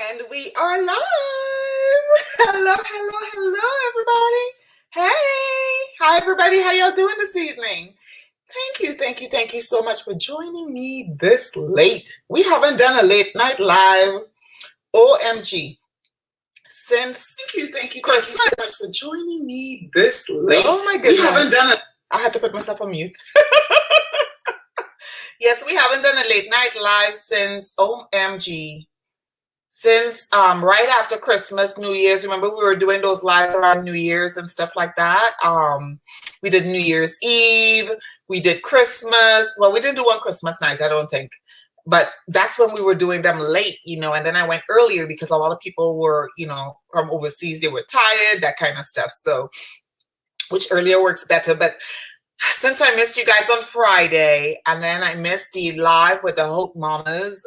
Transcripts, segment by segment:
And we are live. Hello, hello, hello, everybody. Hey, hi, everybody. How y'all doing this evening? Thank you so much for joining me this late. We haven't done a late night live, OMG, since Thank you so much for joining me this late. Oh my goodness. We haven't done it. I had to put myself on mute. Yes, we haven't done a late night live since OMG. Since right after Christmas, New Year's. Remember, we were doing those lives around New Year's and stuff like that. We did New Year's Eve, we did Christmas. Well, we didn't do one Christmas night, I don't think. But that's when we were doing them late, and then I went earlier because a lot of people were, from overseas, they were tired, that kind of stuff. So, which earlier works better. But since I missed you guys on Friday, and then I missed the live with the Hope Mamas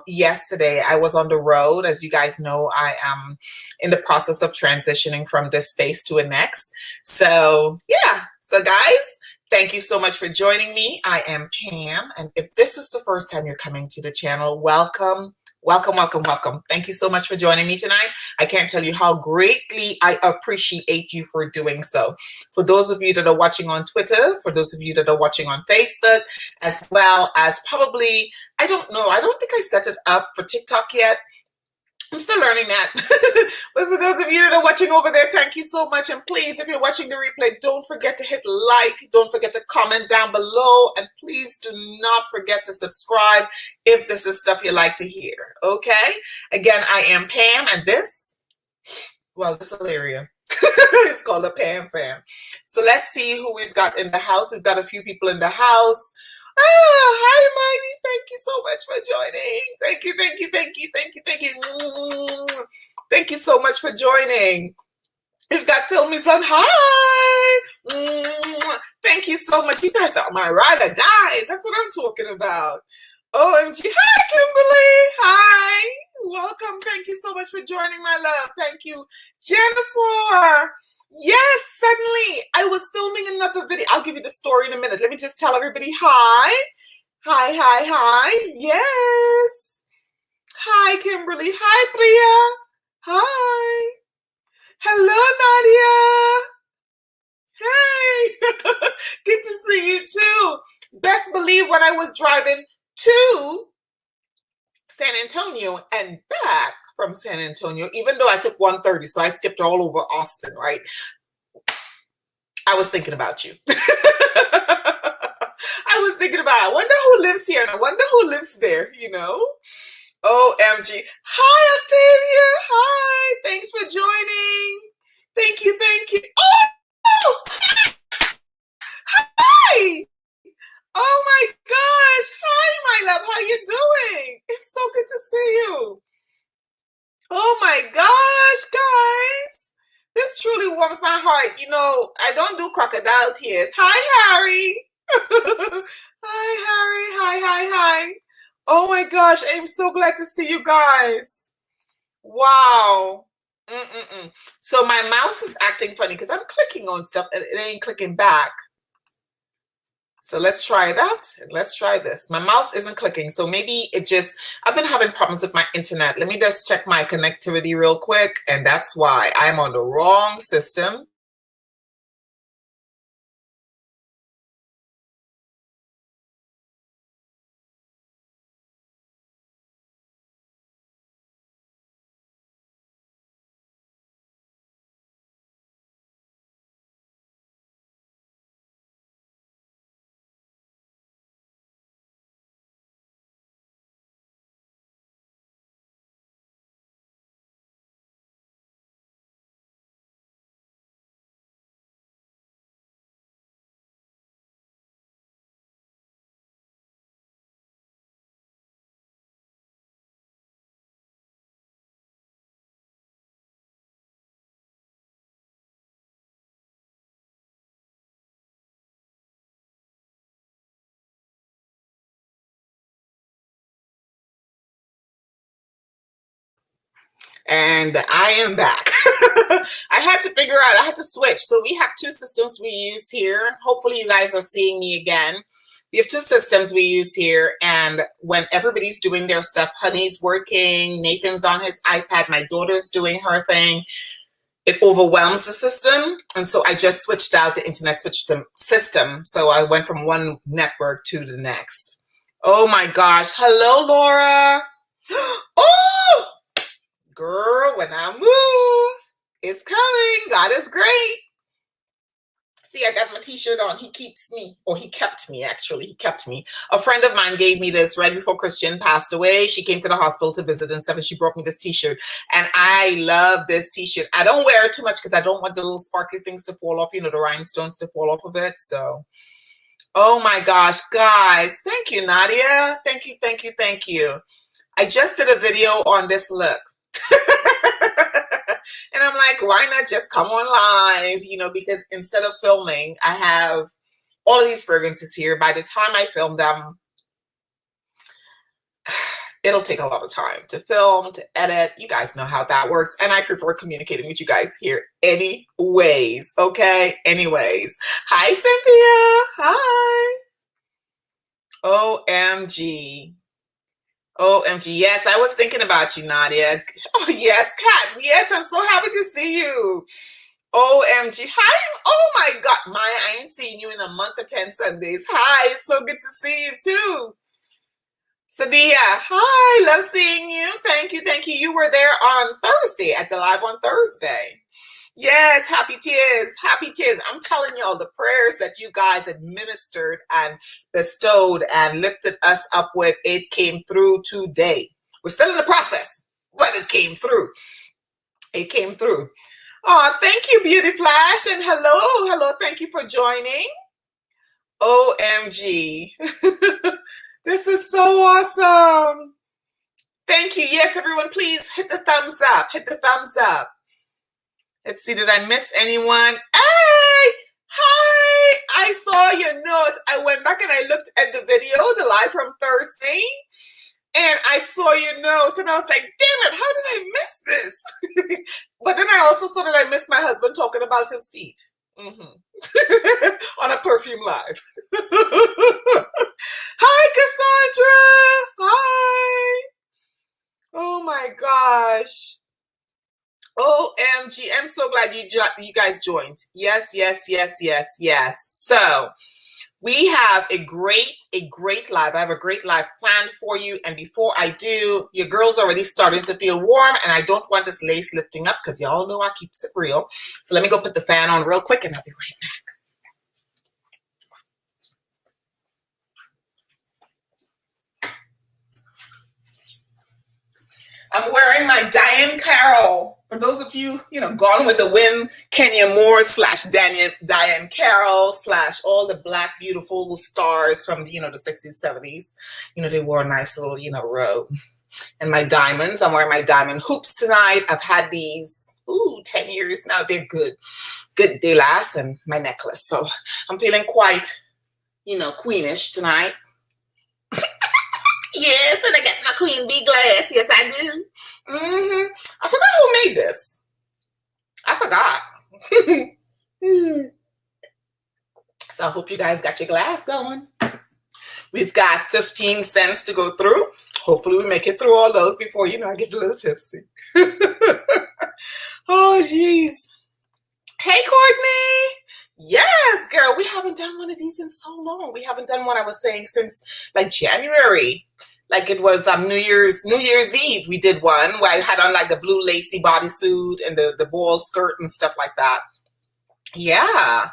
yesterday, I was on the road. As you guys know, I am in the process of transitioning from this space to a next. So yeah, so guys, thank you so much for joining me. I am Pam, and if this is the first time you're coming to the channel, welcome. Welcome, welcome, welcome. Thank you so much for joining me tonight. I can't tell you how greatly I appreciate you for doing so. For those of you that are watching on Twitter, for those of you that are watching on Facebook, as well as probably, I don't know, I don't think I set it up for TikTok yet. I'm still learning that. But for those of you that are watching over there, thank you so much. And please, if you're watching the replay, don't forget to hit like. Don't forget to comment down below. And please do not forget to subscribe if this is stuff you like to hear. Okay? Again, I am Pam, and this little area is called a Pam Fam. So let's see who we've got in the house. We've got a few people in the house. Hi, Mighty. Thank you so much for joining. Thank you. Thank you so much for joining. We've got Filmy Son. Hi. Thank you so much. You guys are my ride or dies. That's what I'm talking about. OMG. Hi, Kimberly. Hi. Welcome. Thank you so much for joining, my love. Thank you. Jennifer. Yes, suddenly I was filming another video. I'll give you the story in a minute. Let me just tell everybody hi. Hi. Yes. Hi, Kimberly. Hi, Priya. Hi. Hello, Nadia. Hey. Good to see you too. Best believe when I was driving to San Antonio and back from San Antonio, even though I took 130, so I skipped all over Austin, right? I was thinking about you. I was thinking about, I wonder who lives here and I wonder who lives there, OMG. Hi, Octavia. Hi. Thanks for joining. Thank you. Oh! Hi. Oh my gosh. Hi, my love. How you doing? It's so good to see you. Oh my gosh, guys. This truly warms my heart. I don't do crocodile tears. Hi, Harry. Hi, Harry. Hi. Oh my gosh, I'm so glad to see you guys. Wow. So my mouse is acting funny because I'm clicking on stuff and it ain't clicking back. So let's try that. Let's try this. My mouse isn't clicking, so maybe I've been having problems with my internet. Let me just check my connectivity real quick, and that's why I'm on the wrong system. And I am back. I had to figure out, I had to switch. So we have two systems we use here. Hopefully you guys are seeing me again. we have two systems we use here, and when everybody's doing their stuff, Honey's working, Nathan's on his iPad, my daughter's doing her thing, it overwhelms the system. And so I just switched out the internet system. So I went from one network to the next. Oh my gosh. Hello, Laura. Oh, girl, when I move, it's coming. God is great. See, I got my t-shirt on. He keeps me, or he kept me, actually. He kept me. A friend of mine gave me this right before Christian passed away. She came to the hospital to visit and stuff, and she brought me this t-shirt. And I love this t-shirt. I don't wear it too much because I don't want the little sparkly things to fall off, you know, the rhinestones to fall off of it. So, oh my gosh, guys. Thank you, Nadia. Thank you, thank you, thank you. I just did a video on this look. And I'm like, why not just come on live? You know, because instead of filming, I have all of these fragrances here. By the time I film them, it'll take a lot of time to film, to edit. You guys know how that works. And I prefer communicating with you guys here anyways. Okay? Anyways. Hi, Cynthia. Hi. OMG. OMG. Yes, I was thinking about you, Nadia. Oh, yes, Kat. Yes, I'm so happy to see you. OMG. Hi. Oh, my God. Maya, I ain't seen you in a month or 10 Sundays. Hi. It's so good to see you, too. Sadia. Hi. Love seeing you. Thank you. Thank you. You were there on Thursday, at the live on Thursday. Yes, happy tears, happy tears. I'm telling y'all, the prayers that you guys administered and bestowed and lifted us up with, it came through today. We're still in the process, but it came through. It came through. Oh, thank you, Beauty Flash. And hello, hello. Thank you for joining. OMG. This is so awesome. Thank you. Yes, everyone, please hit the thumbs up. Hit the thumbs up. Let's see, did I miss anyone? Hey! Hi! I saw your notes. I went back and I looked at the video, the live from Thursday, and I saw your notes, and I was like, damn it, how did I miss this? But then I also saw that I missed my husband talking about his feet. On a perfume live. Hi, Cassandra! Hi! Oh my gosh. OMG, I'm so glad you guys joined. Yes, yes, yes, yes, yes. So we have a great live. I have a great live planned for you. And before I do, your girl's already starting to feel warm, and I don't want this lace lifting up because y'all know I keep it real. So let me go put the fan on real quick and I'll be right back. I'm wearing my Diane Carroll. For those of you, Gone with the Wind, Kenya Moore / Diane Carroll / all the black, beautiful stars from, the 60s, 70s. They wore a nice little, robe. And my diamonds, I'm wearing my diamond hoops tonight. I've had these, 10 years now. They're good. Good, they last. And my necklace. So I'm feeling quite, queenish tonight. Yes, and I got my queen bee glass. Yes, I do. I forgot who made this. I forgot. So I hope you guys got your glass going. We've got 15 cents to go through. Hopefully we make it through all those before, I get a little tipsy. Oh, geez. Hey, Courtney. Yes, girl, we haven't done one of these in so long. We haven't done one, I was saying, since like January. Like it was New Year's Eve. We did one where I had on like the blue lacy bodysuit and the ball skirt and stuff like that. Yeah.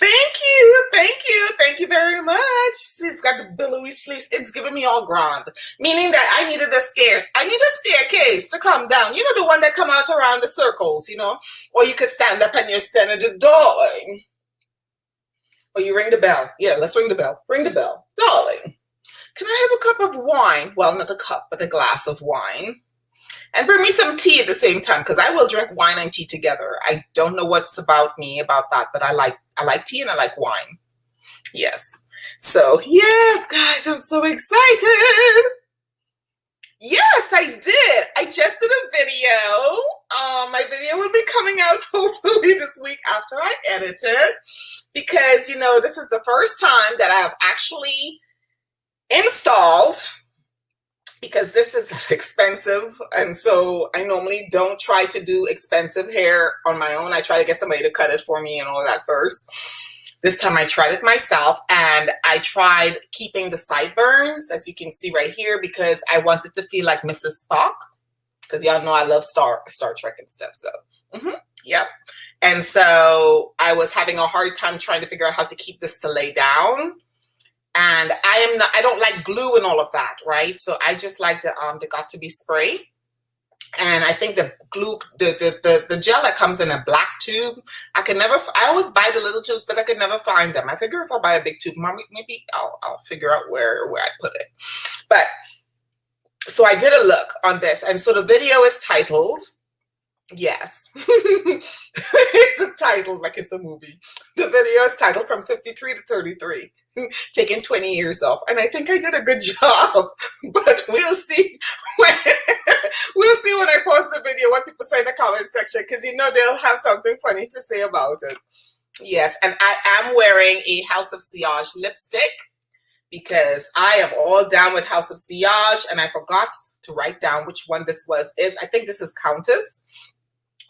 Thank you very much. See, it's got the billowy sleeves. It's giving me all grand. Meaning that I need a staircase to come down. The one that come out around the circles, Or you could stand up and you stand at the door. Or you ring the bell. Yeah, let's ring the bell. Ring the bell. Darling, can I have a cup of wine? Well, not a cup, but a glass of wine. And bring me some tea at the same time, because I will drink wine and tea together. I don't know what's about me about that, but I like tea and I like wine. Yes. So, yes, guys, I'm so excited. Yes, I did. I just did a video My video will be coming out hopefully this week after I edit it, because this is the first time that I have actually installed, because this is expensive, and so I normally don't try to do expensive hair on my own. I try to get somebody to cut it for me and all that first. This time I tried it myself, and I tried keeping the sideburns, as you can see right here, because I wanted to feel like Mrs. Spock, because y'all know I love Star Trek and stuff. So, yep. And so I was having a hard time trying to figure out how to keep this to lay down. And I don't like glue and all of that, right? So I just like the got-to-be spray. And I think the glue, the gel that comes in a black tube, I always buy the little tubes, but I could never find them. I figure if I buy a big tube, maybe I'll figure out where I put it. But so I did a look on this, and so the video is titled, yes, it's titled like it's a movie. The video is titled From 53 to 33, taking 20 years off, and I think I did a good job, but we'll see when I post the video what people say in the comment section, because they'll have something funny to say about it. Yes, and I am wearing a House of Xerjoff lipstick, because I am all down with House of Xerjoff, and I forgot to write down which one this is. I think this is Countess,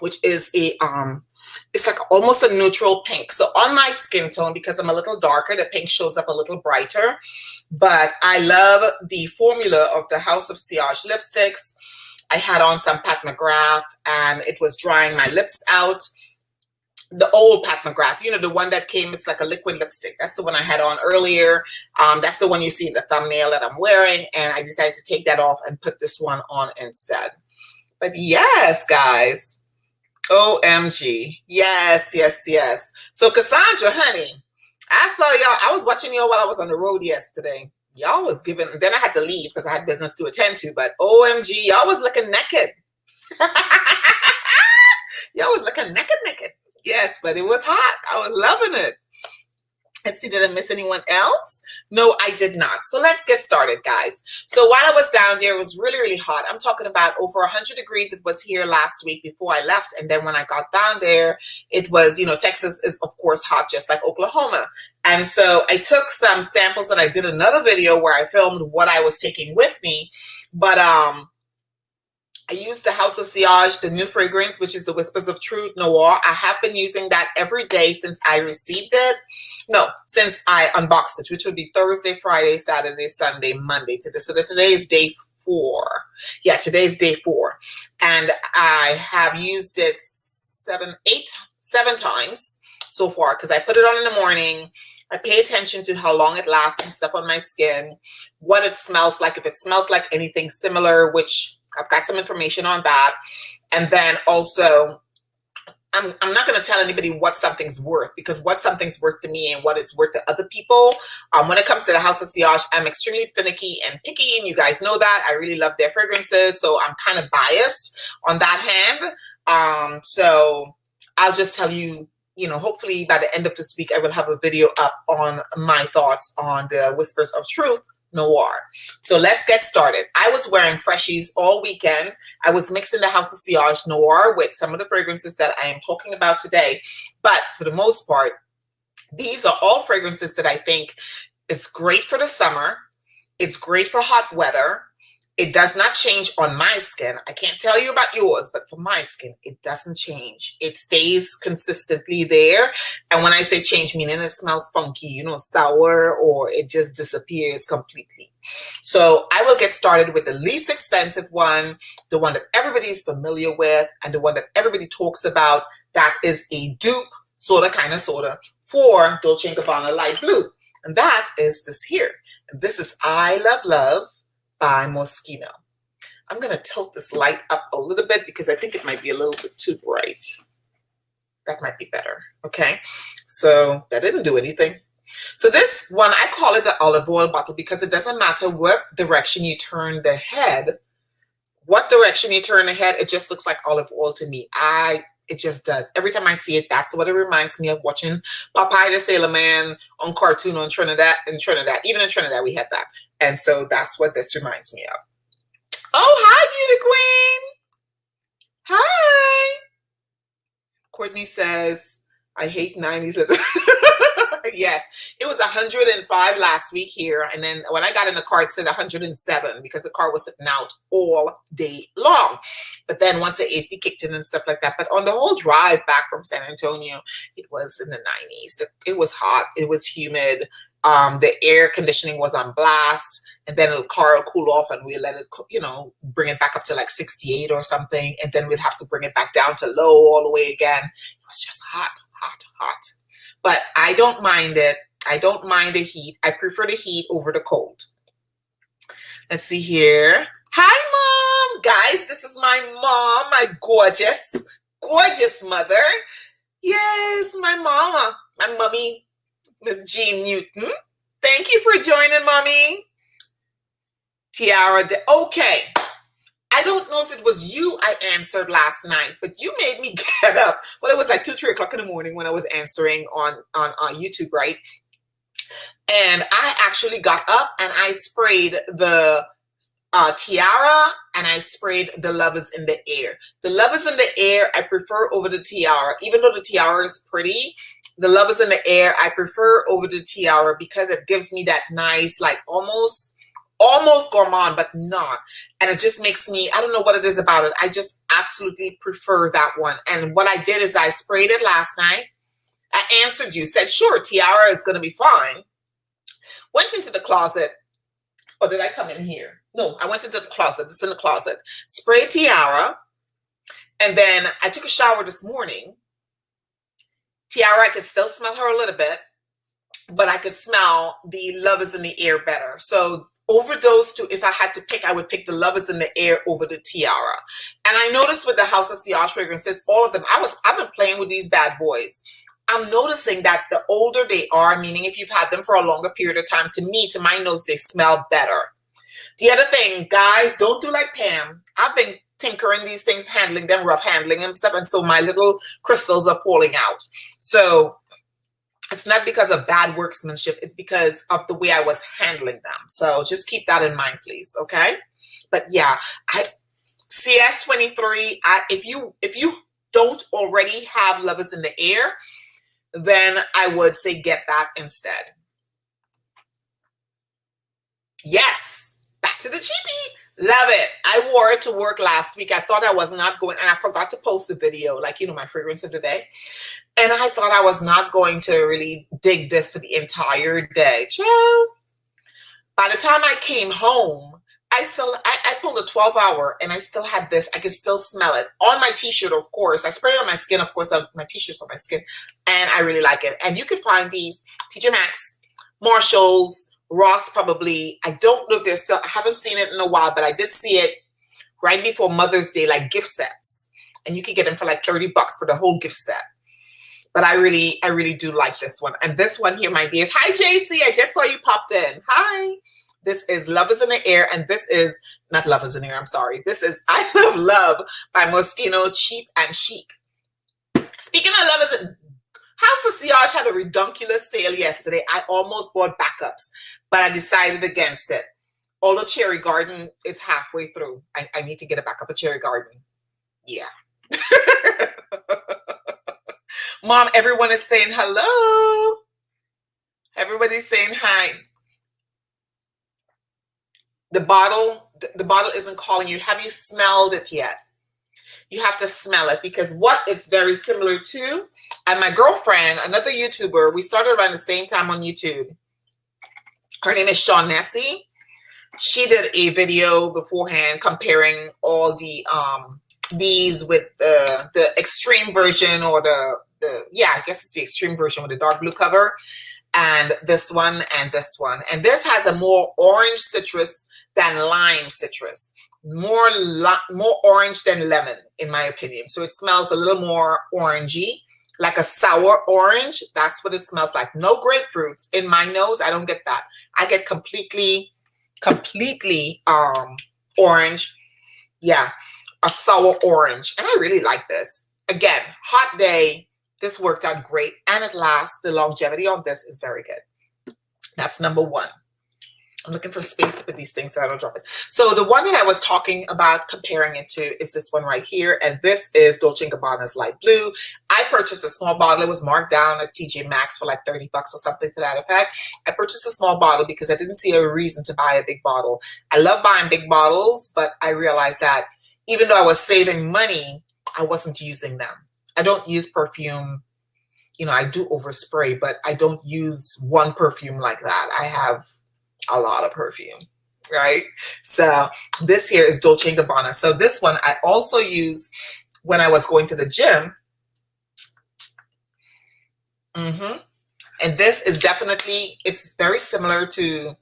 which is it's like almost a neutral pink. So on my skin tone, because I'm a little darker, the pink shows up a little brighter. But I love the formula of the House of Xerjoff lipsticks. I had on some Pat McGrath, and it was drying my lips out. The old Pat McGrath, the one that came, it's like a liquid lipstick. That's the one I had on earlier. That's the one you see in the thumbnail that I'm wearing. And I decided to take that off and put this one on instead. But yes, guys. OMG. Yes, yes, yes. So Cassandra, honey, I saw y'all. I was watching y'all while I was on the road yesterday. Y'all was giving, then I had to leave because I had business to attend to. But OMG, y'all was looking naked. Y'all was looking naked. Yes, but it was hot. I was loving it. Let's see, did I miss anyone else? No, I did not. So let's get started, guys. So while I was down there, it was really, really hot. I'm talking about over 100 degrees. It was here last week before I left. And then when I got down there, it was, Texas is, of course, hot, just like Oklahoma. And so I took some samples, and I did another video where I filmed what I was taking with me. But I used the House of Xerjoff, the new fragrance, which is the Whispers of Truth Noir. I have been using that every day since I received it. No, since I unboxed it, which would be Thursday, Friday, Saturday, Sunday, Monday. So today is day 4. Yeah, today's day 4. And I have used it 7 times so far, because I put it on in the morning. I pay attention to how long it lasts and stuff on my skin, what it smells like, if it smells like anything similar, which I've got some information on that. And then also, I'm not going to tell anybody what something's worth, because what something's worth to me and what it's worth to other people. When it comes to the House of Xerjoff, I'm extremely finicky and picky, and you guys know that. I really love their fragrances, so I'm kind of biased on that hand. So I'll just tell you, hopefully by the end of this week, I will have a video up on my thoughts on the Whispers of Truth Noir. So let's get started. I was wearing freshies all weekend. I was mixing the House of Xerjoff Noir with some of the fragrances that I am talking about today. But for the most part, these are all fragrances that I think it's great for the summer. It's great for hot weather. It does not change on my skin. I can't tell you about yours, but for my skin, it doesn't change. It stays consistently there. And when I say change, meaning it smells funky, sour, or it just disappears completely. So I will get started with the least expensive one, the one that everybody's familiar with, and the one that everybody talks about. That is a dupe, kind of for Dolce & Gabbana Light Blue. And that is this here. And this is I Love Love by Moschino. I'm going to tilt this light up a little bit because I think it might be a little bit too bright. That might be better. Okay. So that didn't do anything. So this one, I call it the olive oil bottle because it doesn't matter what direction you turn the head. What direction you turn the head, it just looks like olive oil to me. It just does. Every time I see it, that's what it reminds me of, watching Popeye the Sailor Man on cartoon on Trinidad. Even in Trinidad, we had that. And so that's what this reminds me of. Oh, hi, beauty queen. Hi. Whitney says, I hate 90s. Yes, it was 105 last week here. And then when I got in the car, it said 107 because the car was sitting out all day long. But then once the AC kicked in and stuff like that. But on the whole drive back from San Antonio, it was in the 90s. It was hot. It was humid. The air conditioning was on blast. And then the car will cool off and we let it, bring it back up to like 68 or something. And then we'd have to bring it back down to low all the way again. It was just hot, hot, hot. But I don't mind it. I don't mind the heat. I prefer the heat over the cold. Let's see here. Hi, Mom. Guys, this is my mom, my gorgeous, gorgeous mother. Yes, my mama, my mommy, Miss Jean Newton. Thank you for joining, Mommy. Tiara, okay. I don't know if it was you I answered last night, but you made me get up. Well, it was like 2, 3 o'clock in the morning when I was answering on YouTube, right? And I actually got up and I sprayed the tiara and I sprayed the Love Is in the Air. The Love Is in the Air I prefer over the tiara. Even though the tiara is pretty, the Love Is in the Air I prefer over the tiara because it gives me that nice, like almost gourmand, but not. And it just makes me, I don't know what it is about it. I just absolutely prefer that one. And what I did is I sprayed it last night. I answered you, said, sure, tiara is going to be fine. Went into the closet. Or did I come in here? No, I went into the closet. It's in the closet. Sprayed tiara. And then I took a shower this morning. Tiara, I could still smell her a little bit, but I could smell the Love Is in the Air better. So over those two, if I had to pick, I would pick the Love Is in the Air over the tiara. And I noticed with the House of Xerjoff fragrances, all of them, I've been playing with these bad boys. I'm noticing that the older they are, meaning if you've had them for a longer period of time, to me, to my nose, they smell better. The other thing, guys, don't do like Pam. I've been tinkering these things, handling them, rough handling them, stuff, and so my little crystals are falling out. So it's not because of bad workmanship. It's because of the way I was handling them. So just keep that in mind, please. Okay. But yeah, CS23, if you don't already have Love Is in the Air, then I would say get that instead. Yes. Back to the cheapie. Love it. I wore it to work last week. I thought I was not going, and I forgot to post the video, like, my fragrance of the day. And I thought I was not going to really dig this for the entire day. Chill. By the time I came home, I pulled a 12-hour and I still had this. I could still smell it on my t-shirt, of course. I sprayed it on my skin, of course, my t-shirt's on my skin. And I really like it. And you can find these TJ Maxx, Marshalls, Ross probably. I don't know if they're still, I haven't seen it in a while, but I did see it right before Mother's Day, like gift sets. And you can get them for like $30 for the whole gift set. But I really do like this one. And this one here, my dears. Hi, JC. I just saw you popped in. Hi. This is Love Is in the Air. And this is, not Love Is in the Air, I'm sorry. This is I Love Love by Moschino, Cheap and Chic. Speaking of Love Is in, House of Xerjoff had a redunculous sale yesterday. I almost bought backups, but I decided against it. Although Cherry Garden is halfway through. I need to get a backup of Cherry Garden. Yeah. Mom, everyone is saying hello. Everybody's saying hi. The bottle isn't calling you. Have you smelled it yet? You have to smell it because what it's very similar to, and my girlfriend, another YouTuber, we started around the same time on YouTube. Her name is Shawn Nessie. She did a video beforehand comparing all the these with the extreme version or I guess it's the extreme version with the dark blue cover, and this one and this one. And this has a more orange citrus than lime citrus. More orange than lemon, in my opinion. So it smells a little more orangey, like a sour orange. That's what it smells like. No grapefruits in my nose. I don't get that. I get completely orange. Yeah, a sour orange. And I really like this. Again, hot day. This worked out great. And it lasts. The longevity on this is very good. That's number one. I'm looking for space to put these things so I don't drop it. So the one that I was talking about comparing it to is this one right here. And this is Dolce & Gabbana's light blue. I purchased a small bottle. It was marked down at TJ Maxx for like 30 bucks or something to that effect. I purchased a small bottle because I didn't see a reason to buy a big bottle. I love buying big bottles, but I realized that even though I was saving money, I wasn't using them. I don't use perfume. You know, I do overspray, but I don't use one perfume like that. I have a lot of perfume, right? So this here is Dolce & Gabbana. So this one I also use when I was going to the gym. And this is definitely, it's very similar to,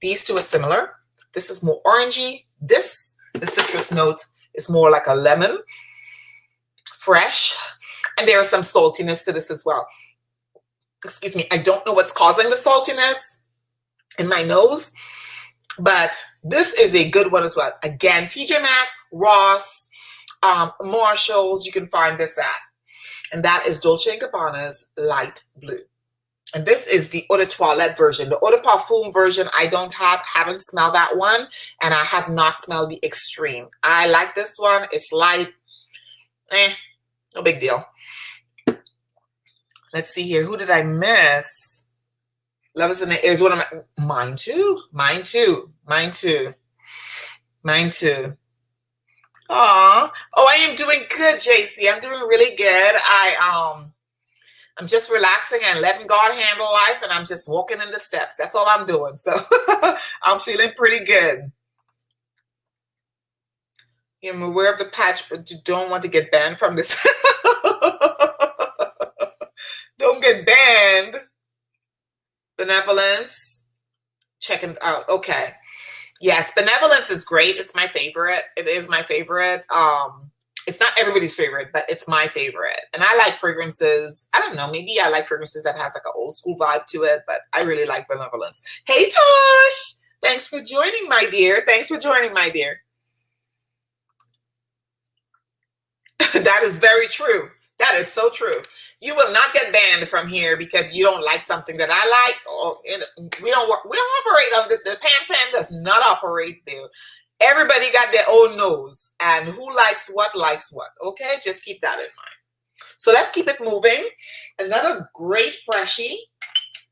these two are similar. This is more orangey. This, the citrus note is more like a lemon, fresh. And there is some saltiness to this as well. Excuse me, I don't know what's causing the saltiness in my nose, but this is a good one as well. Again, TJ Maxx, Ross, Marshalls, you can find this at. And that is Dolce & Gabbana's light blue. And this is the Eau de Toilette version. The Eau de Parfum version, I haven't smelled that one, and I have not smelled the Extreme. I like this one. It's light. No big deal. Let's see here. Who did I miss? Love is in the Air is one of mine too. Mine too. Mine too. Mine too. Aw. Oh, I am doing good, JC. I'm doing really good. I'm just relaxing and letting God handle life, and I'm just walking in the steps. That's all I'm doing. So I'm feeling pretty good. I'm aware of the patch, but you don't want to get banned from this. Don't get banned. Benevolence. Check it out. Okay. Yes, Benevolence is great. It's my favorite. It is my favorite. It's not everybody's favorite, but it's my favorite. And I like fragrances. I don't know. Maybe I like fragrances that has like an old school vibe to it, but I really like Benevolence. Hey, Tosh. Thanks for joining, my dear. Thanks for joining, my dear. That is very true. That is so true. You will not get banned from here because you don't like something that I like. Or we don't operate on this. The Pam Fam does not operate there. Everybody got their own nose, and who likes what. Okay, just keep that in mind. So let's keep it moving. Another great freshie,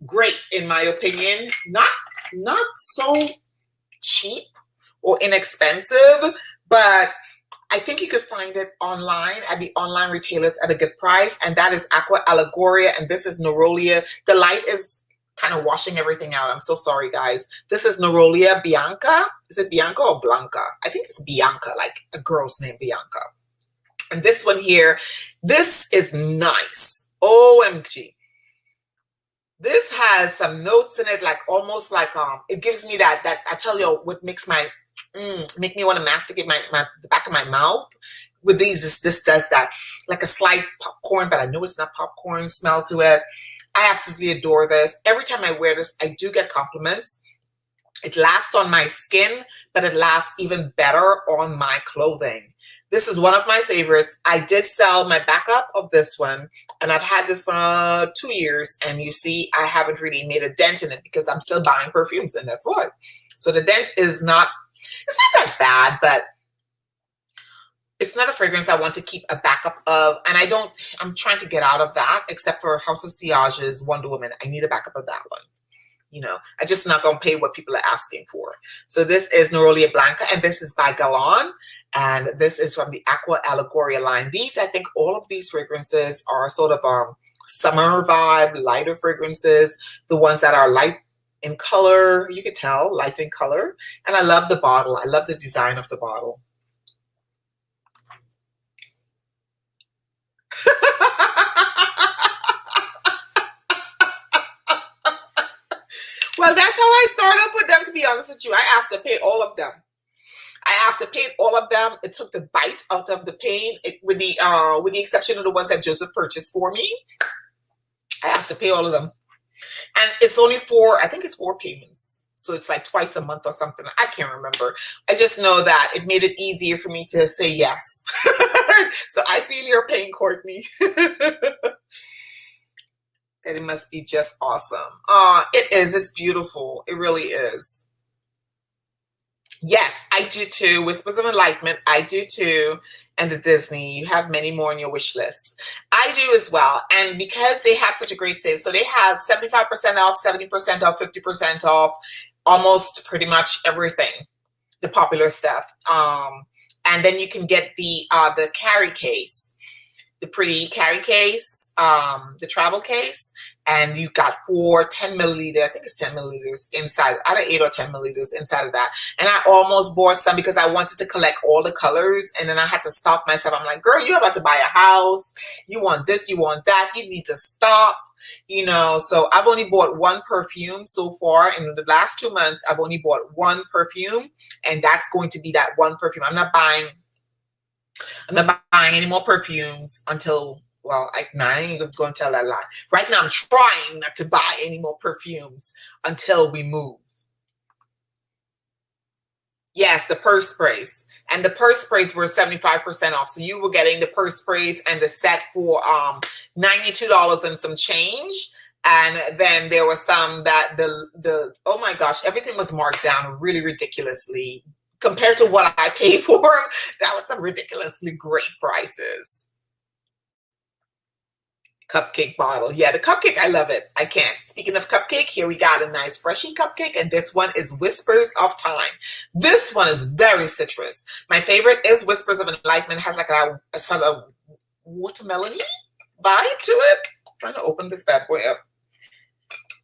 great in my opinion. Not so cheap or inexpensive, but I think you could find it online at the online retailers at a good price, and that is Aqua Allegoria, and this is Nerolia. The light is kind of washing everything out. I'm so sorry, guys. This is Nerolia Bianca. Is it Bianca or Blanca? I think it's Bianca, like a girl's name, Bianca. And this one here, this is nice. OMG. This has some notes in it, like almost like it gives me that I tell you what makes my make me want to masticate the back of my mouth. With these, this does that, like a slight popcorn, but I know it's not popcorn smell to it. I absolutely adore this. Every time I wear this, I do get compliments. It lasts on my skin, but it lasts even better on my clothing. This is one of my favorites. I did sell my backup of this one, and I've had this for 2 years, and you see I haven't really made a dent in it because I'm still buying perfumes, and that's why. So the dent is not, it's not that bad, but it's not a fragrance I want to keep a backup of, and I'm trying to get out of that, except for House of Siage's Wonder Woman. I need a backup of that one. You know, I'm just not going to pay what people are asking for. So this is Nerolia Blanca, and this is by Galan, and this is from the Aqua Allegoria line. These, I think all of these fragrances are sort of summer vibe, lighter fragrances, the ones that are light in color. You could tell, light in color. And I love the bottle. I love the design of the bottle. Well, that's how I start up with them, to be honest with you. I have to pay all of them. I have to pay all of them. It took the bite out of the pain, with the exception of the ones that Joseph purchased for me. I have to pay all of them. And it's only I think it's 4 payments. So it's like twice a month or something. I can't remember. I just know that it made it easier for me to say yes. So I feel your pain, Courtney. And it must be just awesome. It is. It's beautiful. It really is. Yes, I do too. Whispers of Enlightenment, I do too. And the Disney, you have many more on your wish list. I do as well. And because they have such a great sale, so they have 75% off, 70% off, 50% off, almost pretty much everything, the popular stuff. And then you can get the carry case, the pretty carry case, the travel case, and you got 10 milliliter, I think it's 10 milliliters inside, either 8 or 10 milliliters inside of that. And I almost bought some because I wanted to collect all the colors, and then I had to stop myself. I'm like, girl, you're about to buy a house. You want this, you want that. You need to stop. You know, so I've only bought one perfume so far. In the last 2 months, I've only bought one perfume, and that's going to be that one perfume. I'm not buying any more perfumes until, well, I ain't going to tell that lie. Right now, I'm trying not to buy any more perfumes until we move. Yes, the purse sprays. And the purse sprays were 75% off. So you were getting the purse sprays and the set for $92 and some change. And then there was some that oh my gosh, everything was marked down really ridiculously. Compared to what I paid for them, that was some ridiculously great prices. Cupcake bottle. Yeah, the cupcake, I love it. I can't. Speaking of cupcake, here we got a nice freshy cupcake, and this one is Whispers of Time. This one is very citrus. My favorite is Whispers of Enlightenment. It has like a sort of watermelon-y vibe to it. I'm trying to open this bad boy up.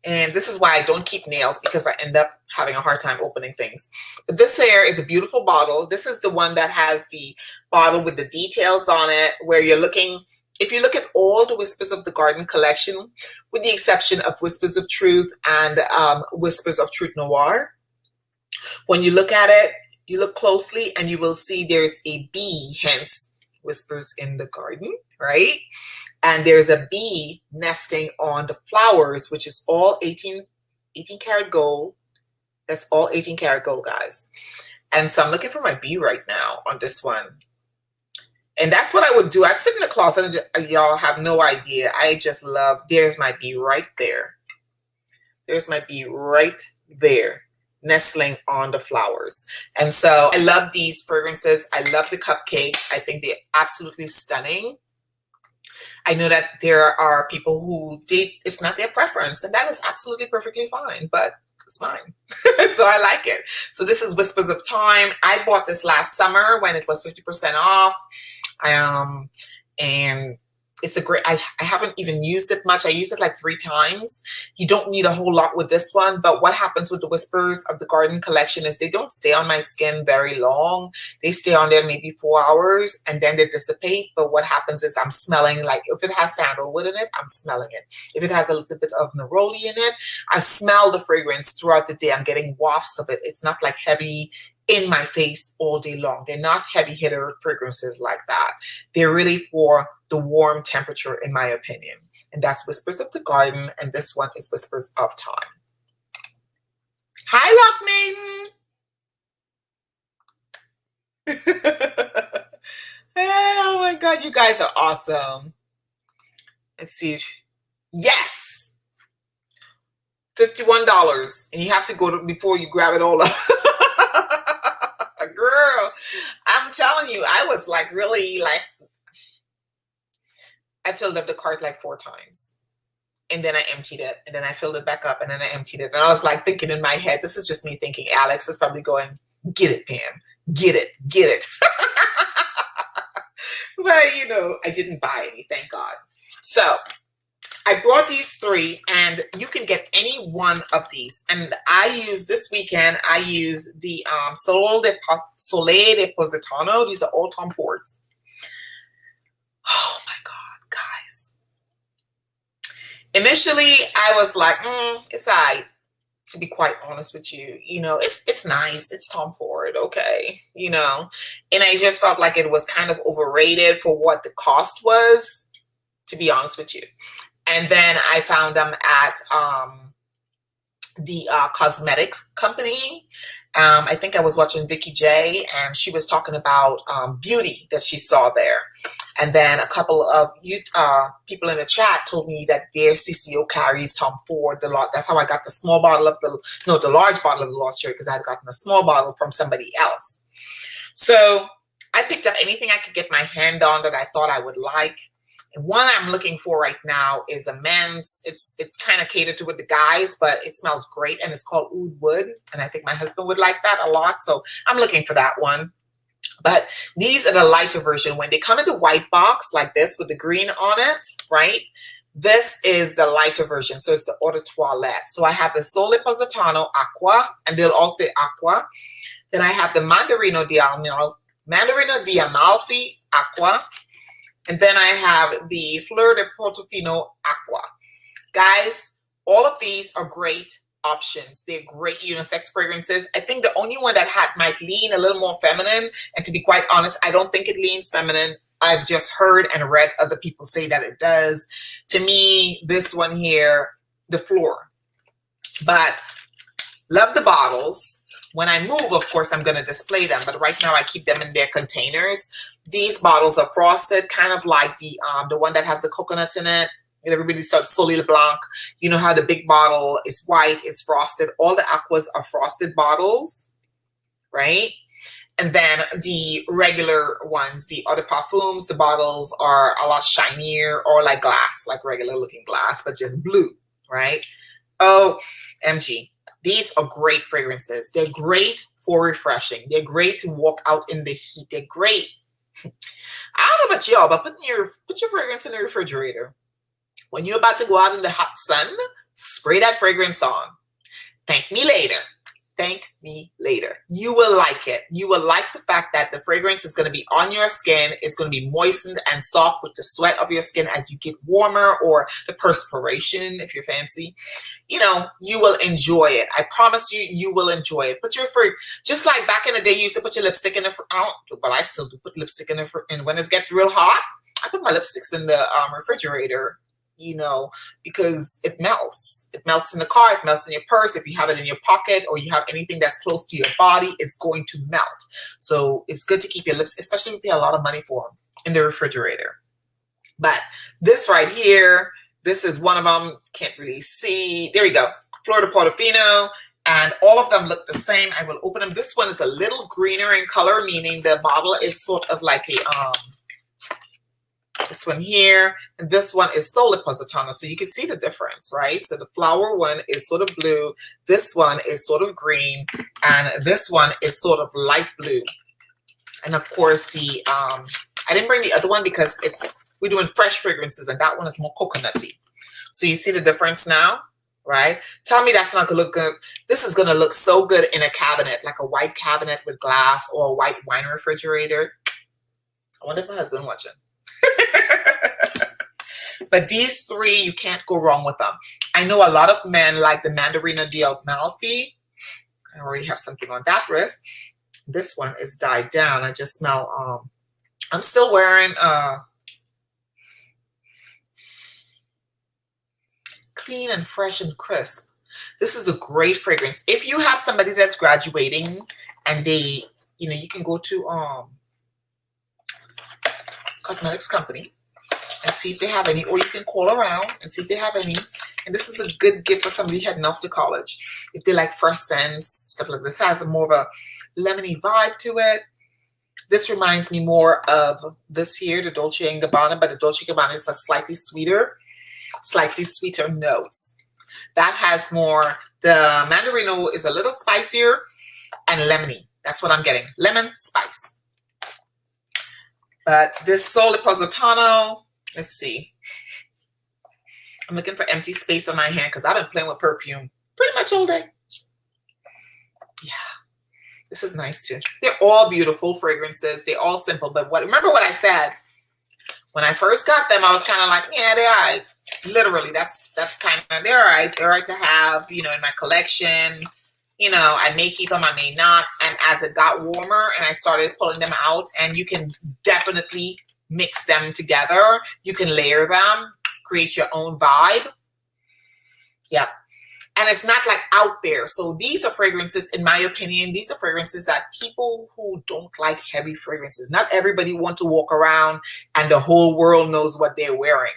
And this is why I don't keep nails, because I end up having a hard time opening things. But this here is a beautiful bottle. This is the one that has the bottle with the details on it, where you're looking. If you look at all the Whispers of the Garden collection, with the exception of Whispers of Truth and Whispers of Truth Noir, when you look at it, you look closely and you will see there's a bee, hence Whispers in the Garden, right? And there's a bee nesting on the flowers, which is all 18 karat gold. That's all 18 karat gold, guys. And so I'm looking for my bee right now on this one. And that's what I would do. I'd sit in the closet and y'all have no idea. I just love, there's my bee right there. There's my bee right there, nestling on the flowers. And so I love these fragrances. I love the cupcakes. I think they're absolutely stunning. I know that there are people who it's not their preference, and that is absolutely perfectly fine, but it's mine. So I like it. So this is Whispers of Time. I bought this last summer when it was 50% off. And it's a great, I haven't even used it much. I used it like 3 times. You don't need a whole lot with this one, but what happens with the Whispers of the Garden collection is they don't stay on my skin very long. They stay on there maybe 4 hours and then they dissipate. But what happens is I'm smelling, like if it has sandalwood in it, I'm smelling it. If it has a little bit of neroli in it, I smell the fragrance throughout the day. I'm getting wafts of it. It's not like heavy in my face all day long. They're not heavy hitter fragrances like that. They're really for the warm temperature, in my opinion. And that's Whispers of the Garden, and this one is Whispers of Time. Hi, Lock Maiden. Oh my God, you guys are awesome. Let's see. Yes. $51. And you have to go before you grab it all up. Girl, I'm telling you, I was like really like, I filled up the cart like 4 times and then I emptied it and then I filled it back up and then I emptied it. And I was like thinking in my head, this is just me thinking, Alex is probably going, get it, Pam, get it, get it. But you know, I didn't buy any, thank God. So I brought these 3 and you can get any one of these. And I use this weekend, I use the Soleil de Positano. These are all Tom Fords. Oh my God, guys. Initially, I was like, it's all right, to be quite honest with you. You know, it's nice. It's Tom Ford, okay, you know. And I just felt like it was kind of overrated for what the cost was, to be honest with you. And then I found them at the cosmetics company. I think I was watching Vicky J, and she was talking about beauty that she saw there. And then a couple of you people in the chat told me that their CCO carries Tom Ford the lot. That's how I got the small bottle of the large bottle of the Lost Cherry, because I had gotten a small bottle from somebody else. So I picked up anything I could get my hand on that I thought I would like. And one I'm looking for right now is a men's. It's kind of catered to with the guys, but it smells great, and it's called Oud Wood. And I think my husband would like that a lot, so I'm looking for that one. But these are the lighter version. When they come in the white box like this with the green on it, right? This is the lighter version, so it's the Eau de Toilette. So I have the Sole Positano Aqua, and they'll all say Aqua. Then I have the Mandarino di Amalfi Aqua. And then I have the Fleur de Portofino Aqua. Guys, all of these are great options. They're great unisex fragrances. I think the only one that might lean a little more feminine, and to be quite honest, I don't think it leans feminine. I've just heard and read other people say that it does. To me, this one here, the Fleur. But love the bottles. When I move, of course, I'm going to display them, but right now I keep them in their containers. These bottles are frosted, kind of like the one that has the coconut in it. And everybody starts Soleil Blanc. You know how the big bottle is white, it's frosted. All the Aquas are frosted bottles, right? And then the regular ones, the Eau de Parfums, the bottles are a lot shinier, or like glass, like regular looking glass, but just blue, right? OMG. These are great fragrances. They're great for refreshing. They're great to walk out in the heat. They're great. I don't know about y'all, but put your fragrance in the refrigerator. When you're about to go out in the hot sun, spray that fragrance on. Thank me later. Thank me later. You will like it. You will like the fact that the fragrance is going to be on your skin. It's going to be moistened and soft with the sweat of your skin as you get warmer, or the perspiration if you're fancy. You know, you will enjoy it. I promise you, you will enjoy it. Put your just like back in the day, you used to put your lipstick in the well, I still do put lipstick in the and when it gets real hot, I put my lipsticks in the refrigerator. You know, because it melts. It melts in the car, it melts in your purse. If you have it in your pocket, or you have anything that's close to your body, it's going to melt. So it's good to keep your lips, especially if you pay a lot of money for them, in the refrigerator. But this right here, this is one of them. Can't really see. There we go. Fleur de Portofino. And all of them look the same. I will open them. This one is a little greener in color, meaning the bottle is sort of like a this one here, and this one is Sole Positano. So you can see the difference, right? So the flower one is sort of blue, this one is sort of green, and this one is sort of light blue. And of course the I didn't bring the other one because we're doing fresh fragrances, and that one is more coconutty. So you see the difference now, right? Tell me that's not gonna look good. This is gonna look so good in a cabinet, like a white cabinet with glass, or a white wine refrigerator. I wonder if my husband's watching. But these three, you can't go wrong with them. I know a lot of men like the Mandarino di Amalfi. I already have something on that wrist. This one is died down. I just smell, I'm still wearing clean and fresh and crisp. This is a great fragrance. If you have somebody that's graduating and they, you can go to cosmetics company and see if they have any, or you can call around and see if they have any. And this is a good gift for somebody heading off to college. If they like fresh scents, stuff like this, has a more of a lemony vibe to it. This reminds me more of this here, the Dolce & Gabbana, but the Dolce & Gabbana is a slightly sweeter notes. That has more, the Mandarino is a little spicier and lemony. That's what I'm getting, lemon spice. But this Sole Positano, let's see. I'm looking for empty space on my hand because I've been playing with perfume pretty much all day. Yeah, this is nice too. They're all beautiful fragrances. They're all simple. But remember what I said? When I first got them, I was kind of like, yeah, they're all right. Literally, that's kind of, they're all right. They're all right to have, in my collection. I may keep them, I may not. And as it got warmer and I started pulling them out, and you can definitely mix them together. You can layer them, create your own vibe. Yep. And it's not like out there. So these are fragrances, in my opinion, these are fragrances that people who don't like heavy fragrances, not everybody want to walk around and the whole world knows what they're wearing.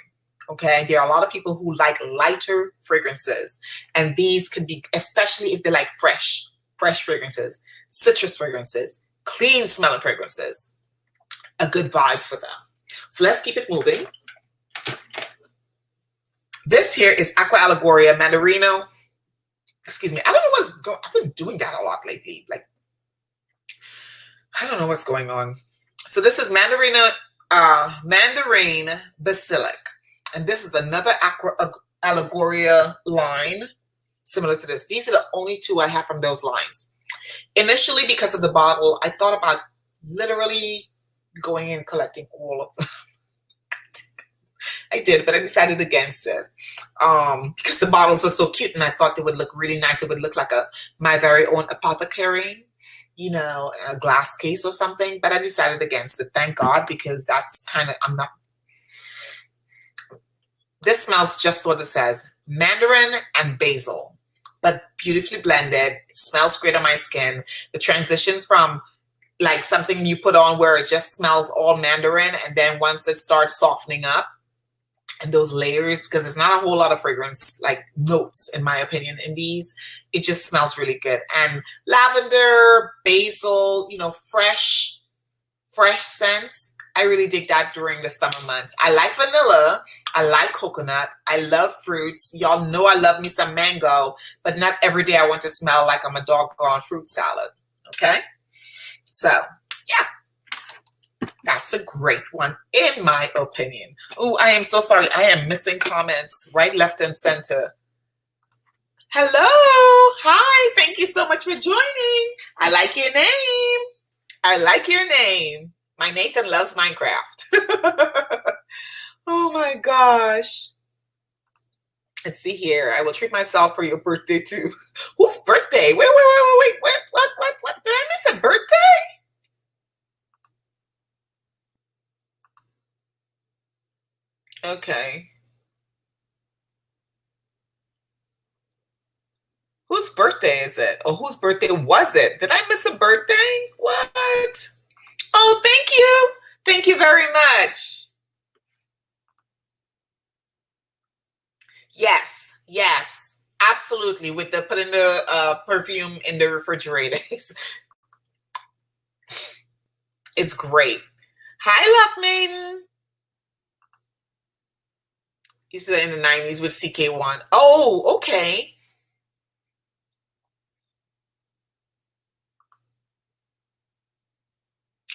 Okay, there are a lot of people who like lighter fragrances, and these could be, especially if they like fresh fragrances, citrus fragrances, clean smelling fragrances, a good vibe for them. So let's keep it moving. This here is Aqua Allegoria Mandarino. Excuse me. I don't know what's going. I've been doing that a lot lately. Like, I don't know what's going on. So this is Mandarine Basilic, and this is another Aqua Allegoria line similar to this. These are the only two I have from those lines. Initially, because of the bottle, I thought about literally going and collecting all of them. I did, but I decided against it because the bottles are so cute, and I thought they would look really nice. It would look like my very own apothecary, you know, a glass case or something. But I decided against it. Thank God, because that's kind of, I'm not. This smells just what it says: mandarin and basil, but beautifully blended. It smells great on my skin. The transitions from like something you put on where it just smells all mandarin, and then once it starts softening up, and those layers, because it's not a whole lot of fragrance like notes in my opinion in these, it just smells really good. And lavender, basil, you know, fresh scents. I really dig that during the summer months. I like vanilla, I like coconut, I love fruits. Y'all know I love me some mango, but not every day I want to smell like I'm a doggone fruit salad. Okay, so yeah, that's a great one, in my opinion. Oh, I am so sorry. I am missing comments right, left, and center. Hello. Hi. Thank you so much for joining. I like your name. I like your name. My Nathan loves Minecraft. Oh, my gosh. Let's see here. I will treat myself for your birthday, too. Whose birthday? Wait. What? Did I miss a birthday? Okay. Whose birthday is it? Or whose birthday was it? Did I miss a birthday? What? Oh, thank you. Thank you very much. Yes, absolutely. With the putting the perfume in the refrigerator. It's great. Hi, Luck Maiden. Used to in the 90s with CK1. Oh, okay.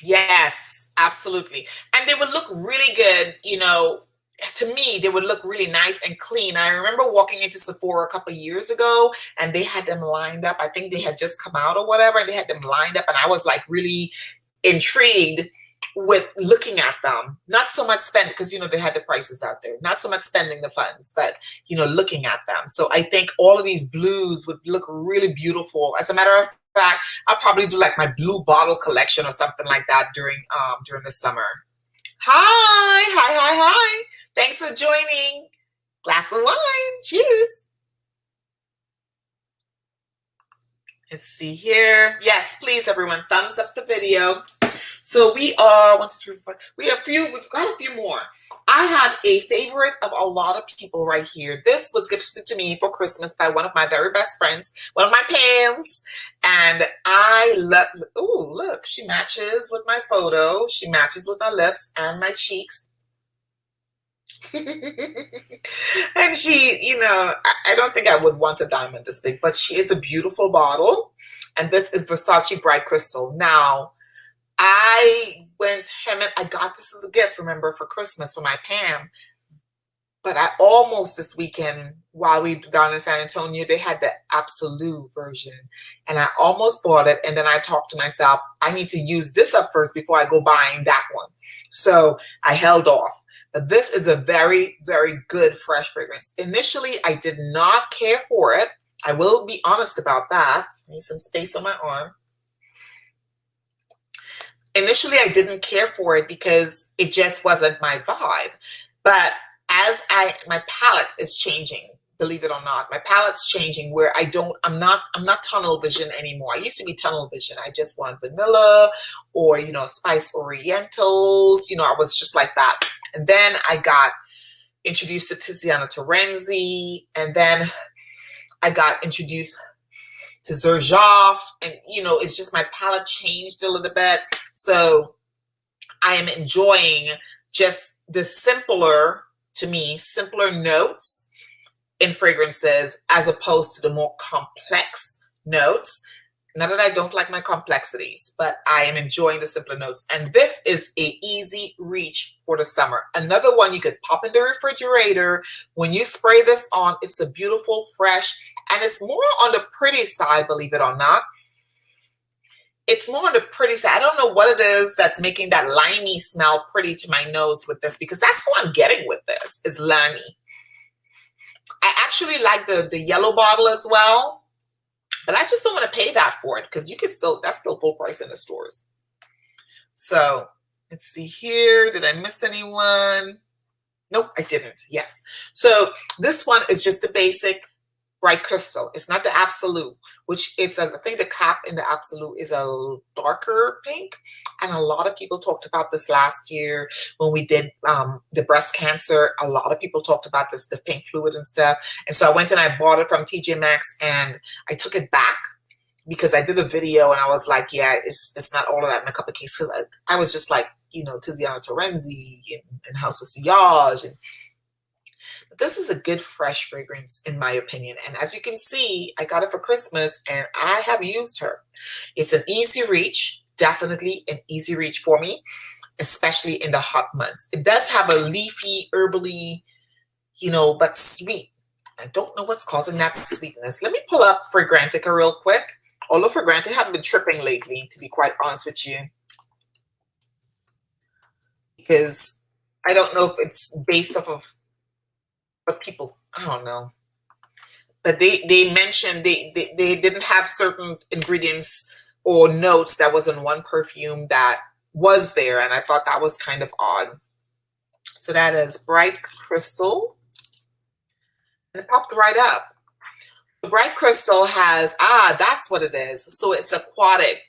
Yes, absolutely. And they would look really good, you know, to me, they would look really nice and clean. I remember walking into Sephora a couple of years ago and they had them lined up. I think they had just come out or whatever, and they had them lined up, and I was like really intrigued with looking at them. Not so much spend, because you know they had the prices out there, not so much spending the funds, but you know, looking at them. So I think all of these blues would look really beautiful. As a matter of fact, I'll probably do like my blue bottle collection or something like that during the summer. Hi. Thanks for joining. Glass of wine. Cheers. Let's see here. Yes, please, everyone, thumbs up the video. So we are 1, 2, 3, 4. We've got a few more. I have a favorite of a lot of people right here. This was gifted to me for Christmas by one of my very best friends, one of my Pams. And I love, ooh, look, she matches with my photo. She matches with my lips and my cheeks. And she, you know, I don't think I would want a diamond this big, but she is a beautiful bottle. And this is Versace Bright Crystal. Now, I got this as a gift, remember, for Christmas for my Pam. But I almost this weekend, while we were down in San Antonio, they had the Absolute version. And I almost bought it. And then I talked to myself, I need to use this up first before I go buying that one. So I held off. But this is a very, very good fresh fragrance. Initially, I did not care for it. I will be honest about that. I need some space on my arm. Initially, I didn't care for it because it just wasn't my vibe. But as my palette is changing, believe it or not. My palette's changing where I'm not tunnel vision anymore. I used to be tunnel vision. I just want vanilla or, you know, spice orientals. You know, I was just like that. And then I got introduced to Tiziana Terenzi, and then I got introduced to Xerjoff, and you know, it's just my palette changed a little bit. So I am enjoying just the simpler, to me, simpler notes in fragrances as opposed to the more complex notes. Not that I don't like my complexities, but I am enjoying the simpler notes. And this is a easy reach for the summer. Another one you could pop in the refrigerator. When you spray this on, it's a beautiful, fresh, and it's more on the pretty side, believe it or not. It's more on the pretty side. I don't know what it is that's making that limey smell pretty to my nose with this, because that's what I'm getting with this, is limey. I actually like the yellow bottle as well. But I just don't want to pay that for it, because you can still, that's still full price in the stores. So let's see here. Did I miss anyone? Nope, I didn't. Yes. So this one is just the basic bright crystal. It's not the absolute, which it's, I think the cap in the absolute is a darker pink. And a lot of people talked about this last year when we did the breast cancer. A lot of people talked about this, the pink fluid and stuff. And so I went and I bought it from TJ Maxx, and I took it back because I did a video and I was like, yeah, it's not all of that in a cup of cakes. Because I was just like, you know, Tiziana Terenzi and House of Sillage, and this is a good fresh fragrance in my opinion. And as you can see, I got it for Christmas and I have used her. It's an easy reach, definitely an easy reach for me, especially in the hot months. It does have a leafy, herbally, you know, but sweet. I don't know what's causing that sweetness. Let me pull up Fragrantica real quick. Although Fragrantica haven't been tripping lately, to be quite honest with you. Because I don't know if it's based off of what people, I don't know. But they mentioned they didn't have certain ingredients or notes that was in one perfume that was there. And I thought that was kind of odd. So that is Bright Crystal. And it popped right up. The Bright Crystal has, that's what it is. So it's aquatic.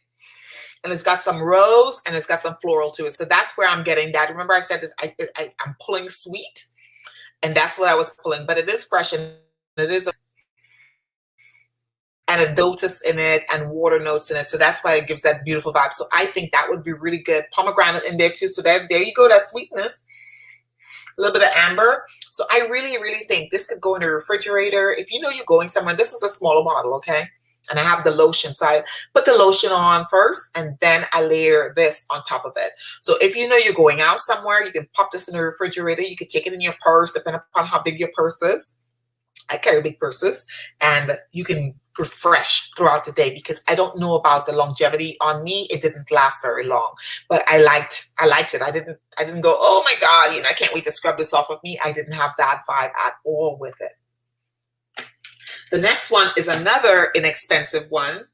And it's got some rose and it's got some floral to it. So that's where I'm getting that. Remember I said this, I'm pulling sweet. And that's what I was pulling. But it is fresh and it is and a lotus in it and water notes in it. So that's why it gives that beautiful vibe. So I think that would be really good. Pomegranate in there too. So there you go, that sweetness. A little bit of amber. So I really, really think this could go in the refrigerator. If you know you're going somewhere, this is a smaller bottle, okay? And I have the lotion. So I put the lotion on first and then I layer this on top of it. So if you know you're going out somewhere, you can pop this in the refrigerator. You could take it in your purse, depending upon how big your purse is. I carry big purses, and you can refresh throughout the day, because I don't know about the longevity on me. It didn't last very long, but I liked it. I didn't go, oh my God, you know, I can't wait to scrub this off of me. I didn't have that vibe at all with it. The next one is another inexpensive one,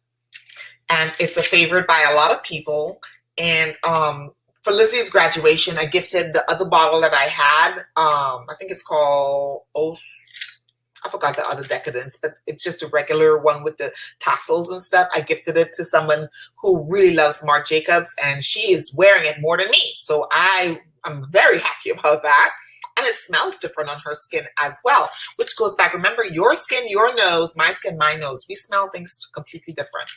and it's a favorite by a lot of people. And for Lizzie's graduation, I gifted the other bottle that I had. I think it's called I forgot the other Decadence, but it's just a regular one with the tassels and stuff. I gifted it to someone who really loves Marc Jacobs, and she is wearing it more than me. So I'm very happy about that. And it smells different on her skin as well, which goes back. Remember, your skin, your nose, my skin, my nose. We smell things completely different.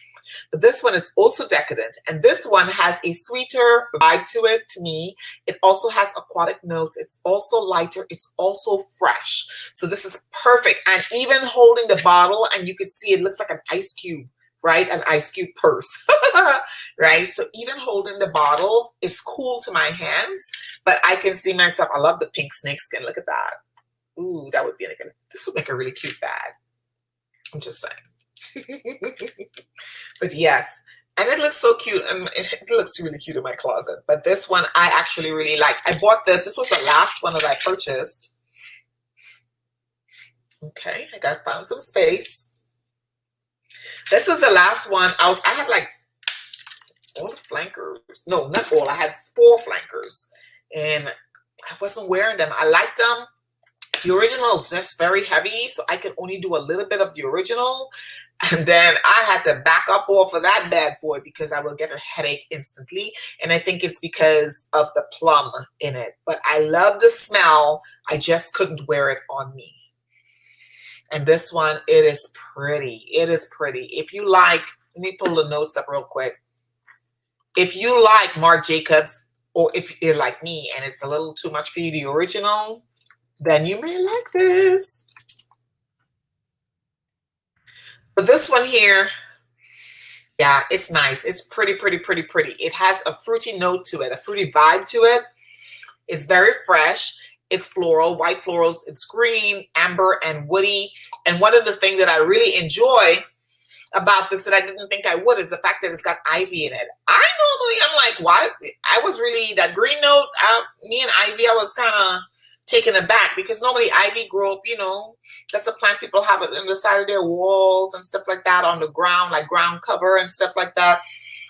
But this one is also decadent. And this one has a sweeter vibe to it, to me. It also has aquatic notes. It's also lighter. It's also fresh. So this is perfect. And even holding the bottle, and you can see it looks like an ice cube, right? An ice cube purse, right? So even holding the bottle is cool to my hands, but I can see myself. I love the pink snakeskin. Look at that. Ooh, that would be like this would make a really cute bag. I'm just saying. But yes, and it looks so cute, and it looks really cute in my closet. But this one I actually really like. I bought this. This was the last one that I purchased. Okay, found some space. This is the last one out. I had like all the flankers. No, not all. I had 4 flankers, and I wasn't wearing them. I liked them. The original is just very heavy, so I can only do a little bit of the original. And then I had to back up off of that bad boy because I will get a headache instantly. And I think it's because of the plum in it. But I love the smell. I just couldn't wear it on me. And this one, it is pretty. It is pretty. If you like, let me pull the notes up real quick. If you like Marc Jacobs, or if you're like me and it's a little too much for you, the original, then you may like this. But this one here, yeah, it's nice. It's pretty, pretty, pretty, pretty. It has a fruity note to it, a fruity vibe to it. It's very fresh. It's floral, white florals. It's green, amber, and woody. And one of the things that I really enjoy about this that I didn't think I would is the fact that it's got ivy in it. I'm like, why? I was really, that green note, me and ivy, I was kind of taken aback because normally ivy grow up, you know, that's a plant people have it on the side of their walls and stuff like that, on the ground, like ground cover and stuff like that.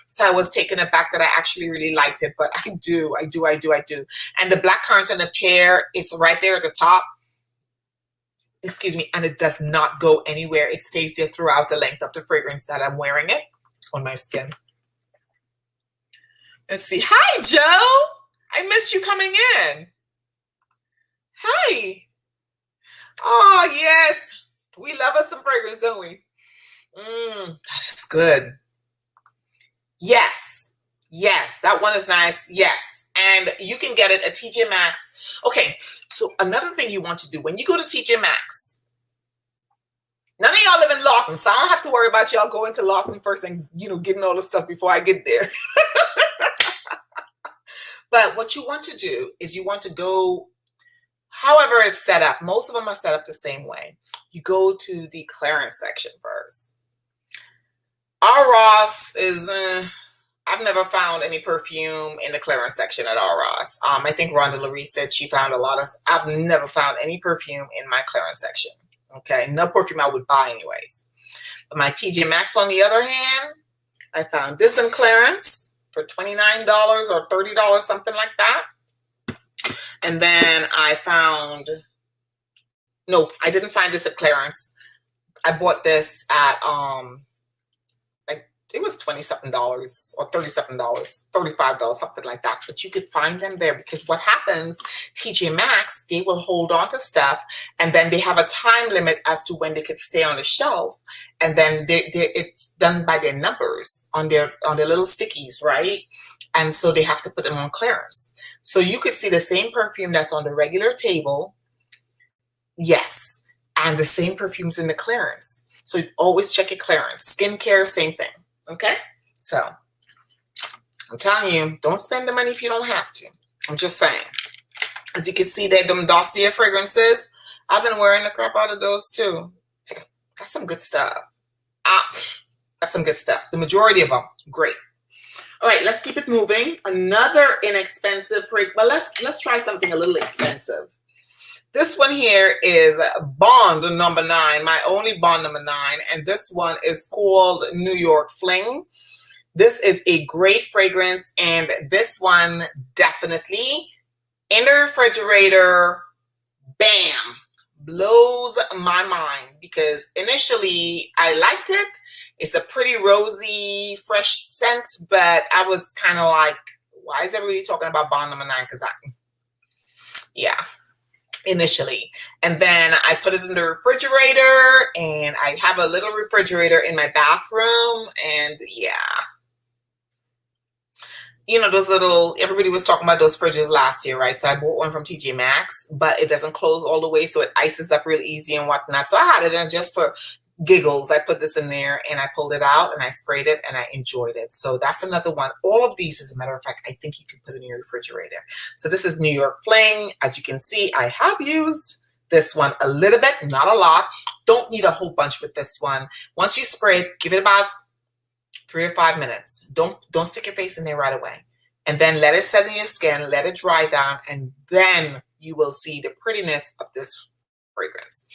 So I was taken aback that I actually really liked it, but I do. And the black currant and the pear, it's right there at the top. Excuse me, and it does not go anywhere. It stays there throughout the length of the fragrance that I'm wearing it on my skin. Let's see. Hi, Joe. I missed you coming in. Hi. Oh, yes. We love us some fragrance, don't we? That's good. Yes. Yes, that one is nice. Yes. And you can get it at TJ Maxx. Okay, so another thing you want to do when you go to TJ Maxx, none of y'all live in Lawton, so I don't have to worry about y'all going to Lawton first and, you know, getting all the stuff before I get there. But what you want to do is you want to go, however it's set up. Most of them are set up the same way. You go to the clearance section first. Our Ross is, I've never found any perfume in the clearance section at R. Ross. I think Rhonda Laree said she found a lot of, I've never found any perfume in my clearance section. Okay, no perfume I would buy anyways. But my TJ Maxx, on the other hand, I found this in clearance for $29 or $30, something like that. And then I found, no, I didn't find this at clearance. I bought this at, it was $20-something or $30-something, $35, something like that. But you could find them there because what happens, TJ Maxx, they will hold on to stuff and then they have a time limit as to when they could stay on the shelf. And then it's done by their numbers on their little stickies, right? And so they have to put them on clearance. So you could see the same perfume that's on the regular table, yes, and the same perfumes in the clearance. So always check your clearance. Skincare, same thing. Okay, so I'm telling you, don't spend the money if you don't have to. I'm just saying. As you can see, that them dossier fragrances, I've been wearing the crap out of those too. That's some good stuff. That's some good stuff. The majority of them, great. All right, let's keep it moving. Another inexpensive fragrance. Well, let's try something a little expensive. This one here is Bond number 9, my only Bond number 9, and this one is called New York Fling. This is a great fragrance, and this one definitely in the refrigerator, bam, blows my mind because initially I liked it. It's a pretty rosy, fresh scent, but I was kind of like, why is everybody talking about Bond number 9? Because yeah. Initially, and then I put it in the refrigerator, and I have a little refrigerator in my bathroom, and yeah, you know, those little, everybody was talking about those fridges last year, right? So I bought one from TJ Maxx, but it doesn't close all the way, so it ices up real easy and whatnot. So I had it in just for giggles. I put this in there and I pulled it out and I sprayed it and I enjoyed it. So that's another one. All of these, as a matter of fact, I think you can put in your refrigerator. So this is New York Fling. As you can see, I have used this one a little bit, not a lot. Don't need a whole bunch with this one. Once you spray it, give it about 3 to 5 minutes. Don't stick your face in there right away. And then let it set in your skin, let it dry down, and then you will see the prettiness of this fragrance.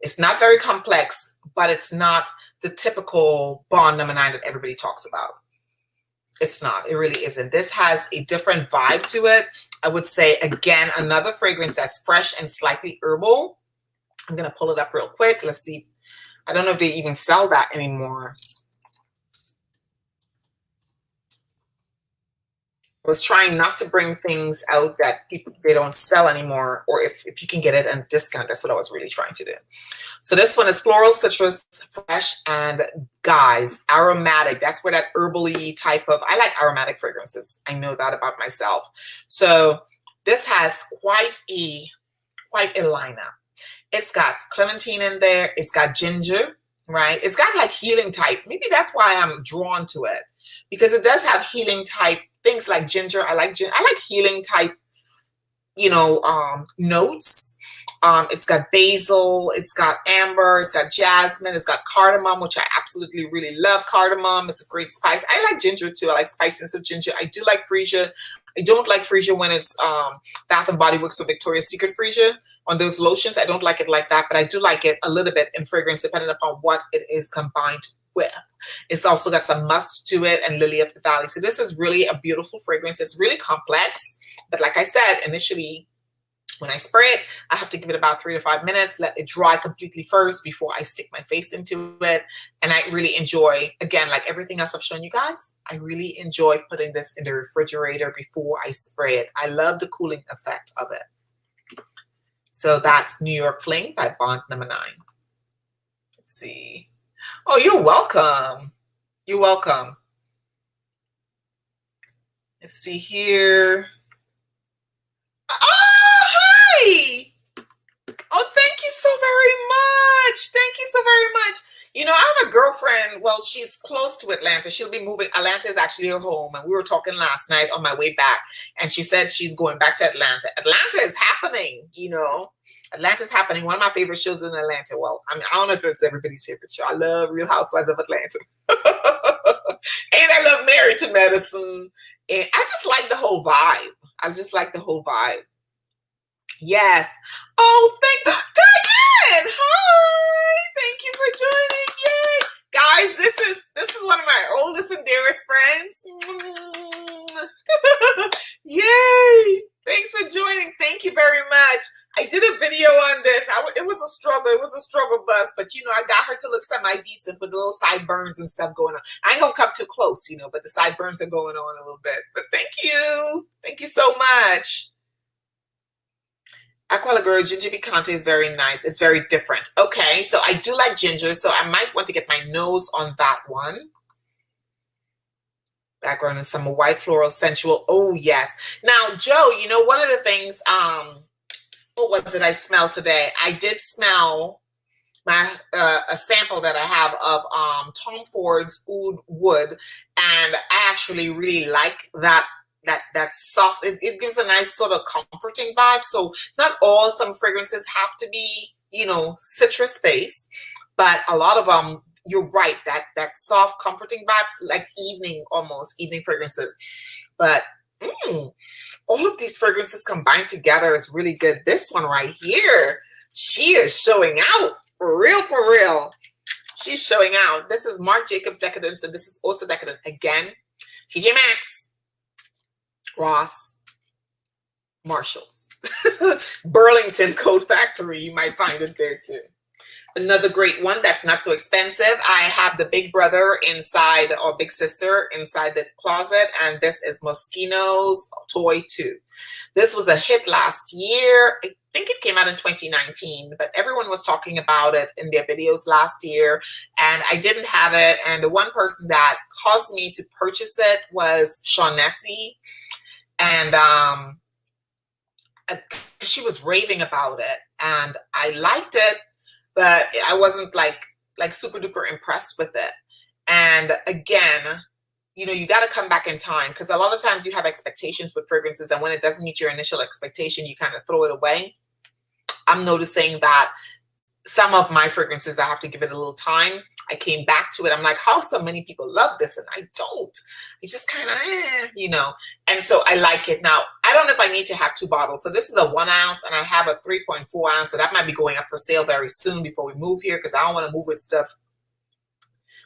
It's not very complex, but it's not the typical Bond number 9 that everybody talks about. It's not. It really isn't. This has a different vibe to it. I would say, again, another fragrance that's fresh and slightly herbal. I'm going to pull it up real quick. Let's see. I don't know if they even sell that anymore. I was trying not to bring things out that they don't sell anymore, or if you can get it at a discount. That's what I was really trying to do. So this one is floral, citrus, fresh, and guys, aromatic. That's where that herbally type of, I like aromatic fragrances. I know that about myself. So this has quite a lineup. It's got clementine in there. It's got ginger, right? It's got like healing type. Maybe that's why I'm drawn to it, because it does have healing type things like ginger. I like healing type, notes. It's got basil, it's got amber, it's got jasmine, it's got cardamom, which I absolutely really love cardamom. It's a great spice. I like ginger too. I like spiciness of ginger. I do like freesia. I don't like freesia when it's Bath and Body Works or Victoria's Secret freesia on those lotions. I don't like it like that, but I do like it a little bit in fragrance depending upon what it is combined with. It's also got some musk to it and lily of the valley. So this is really a beautiful fragrance. It's really complex, but like I said, initially, when I spray it, I have to give it about 3 to 5 minutes, let it dry completely first before I stick my face into it. And I really enjoy, again, like everything else I've shown you guys, I really enjoy putting this in the refrigerator before I spray it. I love the cooling effect of it. So that's New York Fling by Bond Number 9. Let's see. Oh, you're welcome. You're welcome. Let's see here. Oh, thank you so very much. Thank you so very much. I have a girlfriend. Well, she's close to Atlanta. She'll be moving. Atlanta is actually her home. And we were talking last night on my way back. And she said she's going back to Atlanta. Atlanta is happening, Atlanta's happening. One of my favorite shows in Atlanta. Well, I don't know if it's everybody's favorite show. I love Real Housewives of Atlanta. And I love Married to Medicine. And I just like the whole vibe. I just like the whole vibe. Yes. Oh, Diane. Hi. Thank you for joining. Yay. Guys, this is one of my oldest and dearest friends. Yay. Thanks for joining. Thank you very much. I did a video on this. It was a struggle. It was a struggle bus, but I got her to look semi-decent with little sideburns and stuff going on. I ain't gonna come too close, but the sideburns are going on a little bit. But thank you. Thank you so much. Aqua Girl, Ginger Picante is very nice. It's very different. Okay, so I do like ginger, so I might want to get my nose on that one. Background is some white floral sensual. Oh, yes. Now, Joe, one of the things, what was it I smelled today? I did smell a sample that I have of Tom Ford's Oud Wood, and I actually really like that soft. It gives a nice sort of comforting vibe. So not all, some fragrances have to be citrus based, but a lot of them, you're right, that soft comforting vibe, like evening fragrances. But all of these fragrances combined together is really good. This one right here, she is showing out for real. She's showing out. This is Marc Jacobs Decadence, and this is also Decadent again. TJ Maxx, Ross, Marshalls, Burlington Coat Factory. You might find it there too. Another great one that's not so expensive. I have the Big Brother inside, or Big Sister inside the closet, and this is Moschino's Toy 2. This was a hit last year. I think it came out in 2019, but everyone was talking about it in their videos last year, and I didn't have it. And the one person that caused me to purchase it was Shaughnessy. And she was raving about it, and I liked it, but I wasn't like super duper impressed with it. And again, you got to come back in time, because a lot of times you have expectations with fragrances, and when it doesn't meet your initial expectation, you kind of throw it away. I'm noticing that some of my fragrances, I have to give it a little time. I came back to it. I'm like, how so many people love this and I don't? It's just kind of, And so I like it. Now, I don't know if I need to have 2 bottles. So this is a 1 ounce, and I have a 3.4 ounce. So that might be going up for sale very soon before we move here, because I don't want to move with stuff.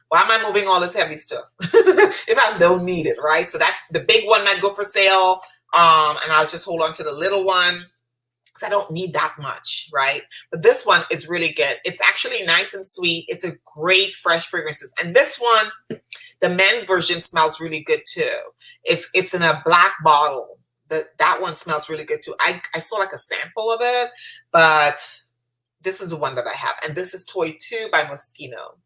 Why am I moving all this heavy stuff if I don't need it, right? So that the big one might go for sale And I'll just hold on to the little one because I don't need that much, right? But this one is really good. It's actually nice and sweet. It's a great fresh fragrances. And this one, the men's version smells really good too. It's in a black bottle. That one smells really good too. I saw like a sample of it, but this is the one that I have. And this is Toy 2 by Moschino.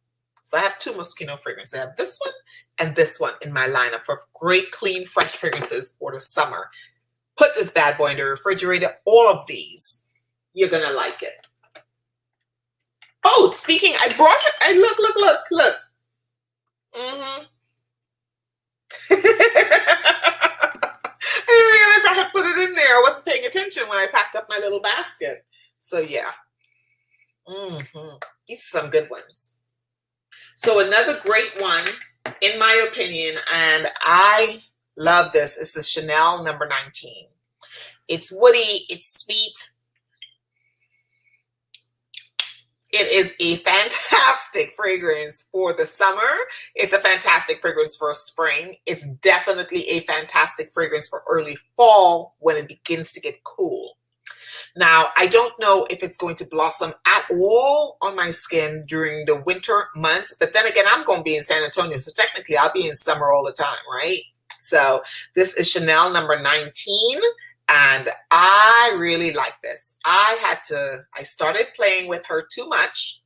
So I have 2 Moschino fragrances. I have this one and this one in my lineup for great, clean, fresh fragrances for the summer. Put this bad boy in the refrigerator. All of these, you're gonna like it. Oh, speaking, I brought it. Look. Mm-hmm. I didn't realize I had put it in there. I wasn't paying attention when I packed up my little basket. So yeah. These are some good ones. So another great one, in my opinion, and I love this, is the Chanel number 19. It's woody, it's sweet. It is a fantastic fragrance for the summer. It's a fantastic fragrance for spring. It's definitely a fantastic fragrance for early fall when it begins to get cool. Now, I don't know if it's going to blossom at all on my skin during the winter months, but then again, I'm going to be in San Antonio, so technically I'll be in summer all the time, right? So this is Chanel number 19, and I really like this. I started playing with her too much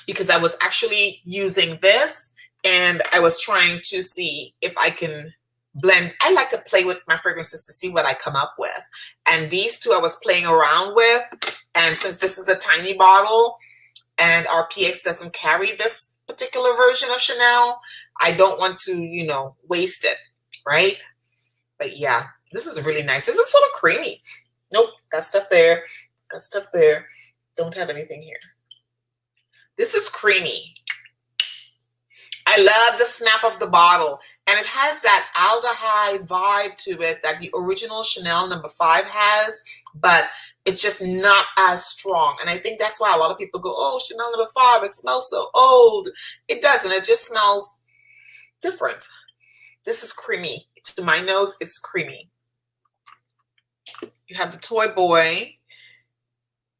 because I was actually using this, and I was trying to see if I can blend. I like to play with my fragrances to see what I come up with. And these 2 I was playing around with. And since this is a tiny bottle and our PX doesn't carry this particular version of Chanel, I don't want to, you know, waste it, right? But yeah, this is really nice. This is sort of creamy. Nope, got stuff there. Got stuff there. Don't have anything here. This is creamy. I love the snap of the bottle. And it has that aldehyde vibe to it that the original Chanel number 5 has, but it's just not as strong. And I think that's why a lot of people go, oh, Chanel number 5, it smells so old. It doesn't. It just smells different. This is creamy. To my nose, it's creamy. You have the Toy Boy.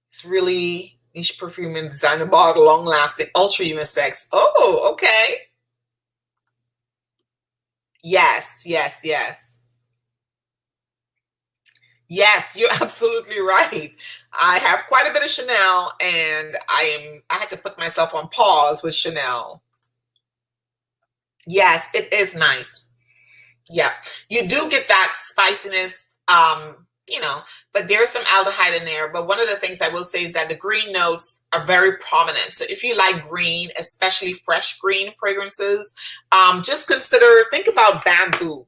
It's really niche perfume and designer bottle, long lasting, ultra unisex. Oh, okay. Yes. Yes, you're absolutely right. I have quite a bit of Chanel, and I had to put myself on pause with Chanel. Yes, it is nice. Yeah, you do get that spiciness, you know, but there's some aldehyde in there. But one of the things I will say is that the green notes are very prominent. So if you like green, especially fresh green fragrances, just think about bamboo.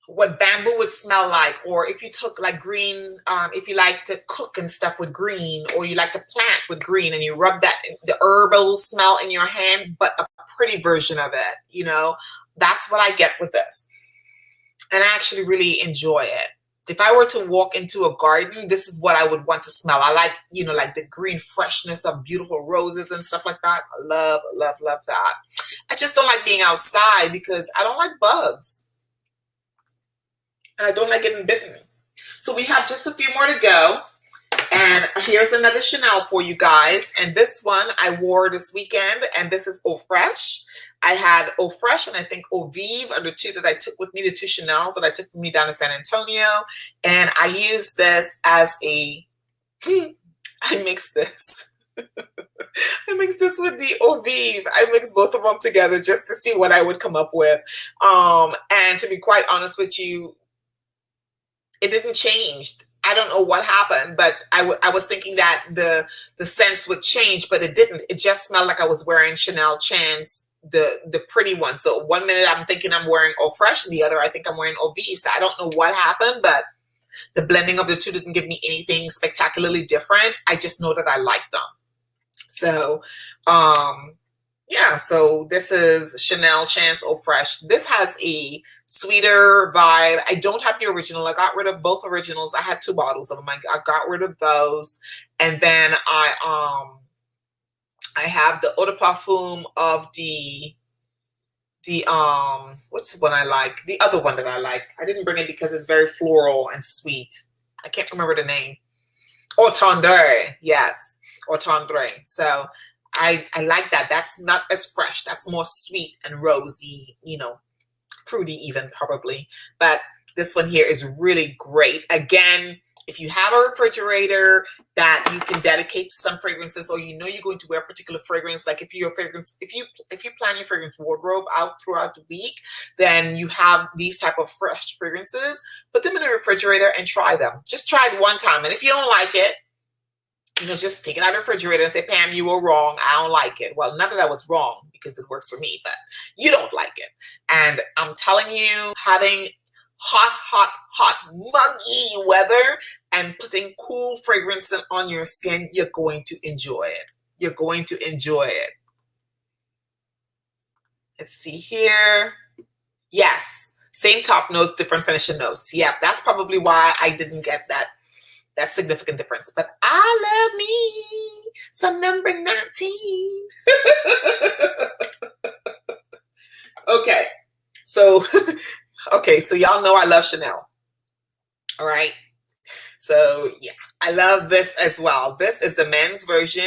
What bamboo would smell like, or if you took like green, if you like to cook and stuff with green, or you like to plant with green and you rub that, the herbal smell in your hand, but a pretty version of it, you know, that's what I get with this. And I actually really enjoy it. If I were to walk into a garden, this is what I would want to smell. I like, you know, like the green freshness of beautiful roses and stuff like that. I love that. I just don't like being outside because I don't like bugs. And I don't like getting bitten. So we have just a few more to go. And here's another Chanel for you guys. And this one I wore this weekend. And this is Eau Fraiche. I had Eau Fraiche and I think Eau Vive are the 2 that I took with me, the 2 Chanels that I took with me down to San Antonio. And I used this as I mixed this. I mixed this with the Eau Vive. I mixed both of them together just to see what I would come up with. And to be quite honest with you, it didn't change. I don't know what happened, but I was thinking that the scents would change, but it didn't. It just smelled like I was wearing Chanel Chance, the pretty one. So one minute I'm thinking I'm wearing Eau Fraiche, and the other I think I'm wearing Eau Vive. So I don't know what happened, but the blending of the 2 didn't give me anything spectacularly different. I just know that I liked them. So, yeah, so this is Chanel Chance Eau Fraiche. This has a sweeter vibe. I don't have the original. I got rid of both originals. I had 2 bottles of them. I got rid of those. And then I have the eau de parfum of the the what's the one I like? The other one that I like. I didn't bring it because it's very floral and sweet. I can't remember the name. Or tendre, yes, or tendre. So I like that. That's not as fresh. That's more sweet and rosy, you know, fruity even probably. But this one here is really great. Again, if you have a refrigerator that you can dedicate to some fragrances, or you know you're going to wear a particular fragrance, like if you plan your fragrance wardrobe out throughout the week, then you have these type of fresh fragrances, put them in the refrigerator and try them. Just try it one time. And if you don't like it, you know, just take it out of the refrigerator and say, Pam, you were wrong. I don't like it. Well, not that I was wrong because it works for me, but you don't like it. And I'm telling you, having hot, muggy weather and putting cool fragrance on your skin, you're going to enjoy it. You're going to enjoy it. Let's see here. Yes, same top notes, different finishing notes. Yep, that's probably why I didn't get that significant difference. But I love me some number 19. Okay, so y'all know I love Chanel. All right. So yeah, I love this as well. This is the men's version.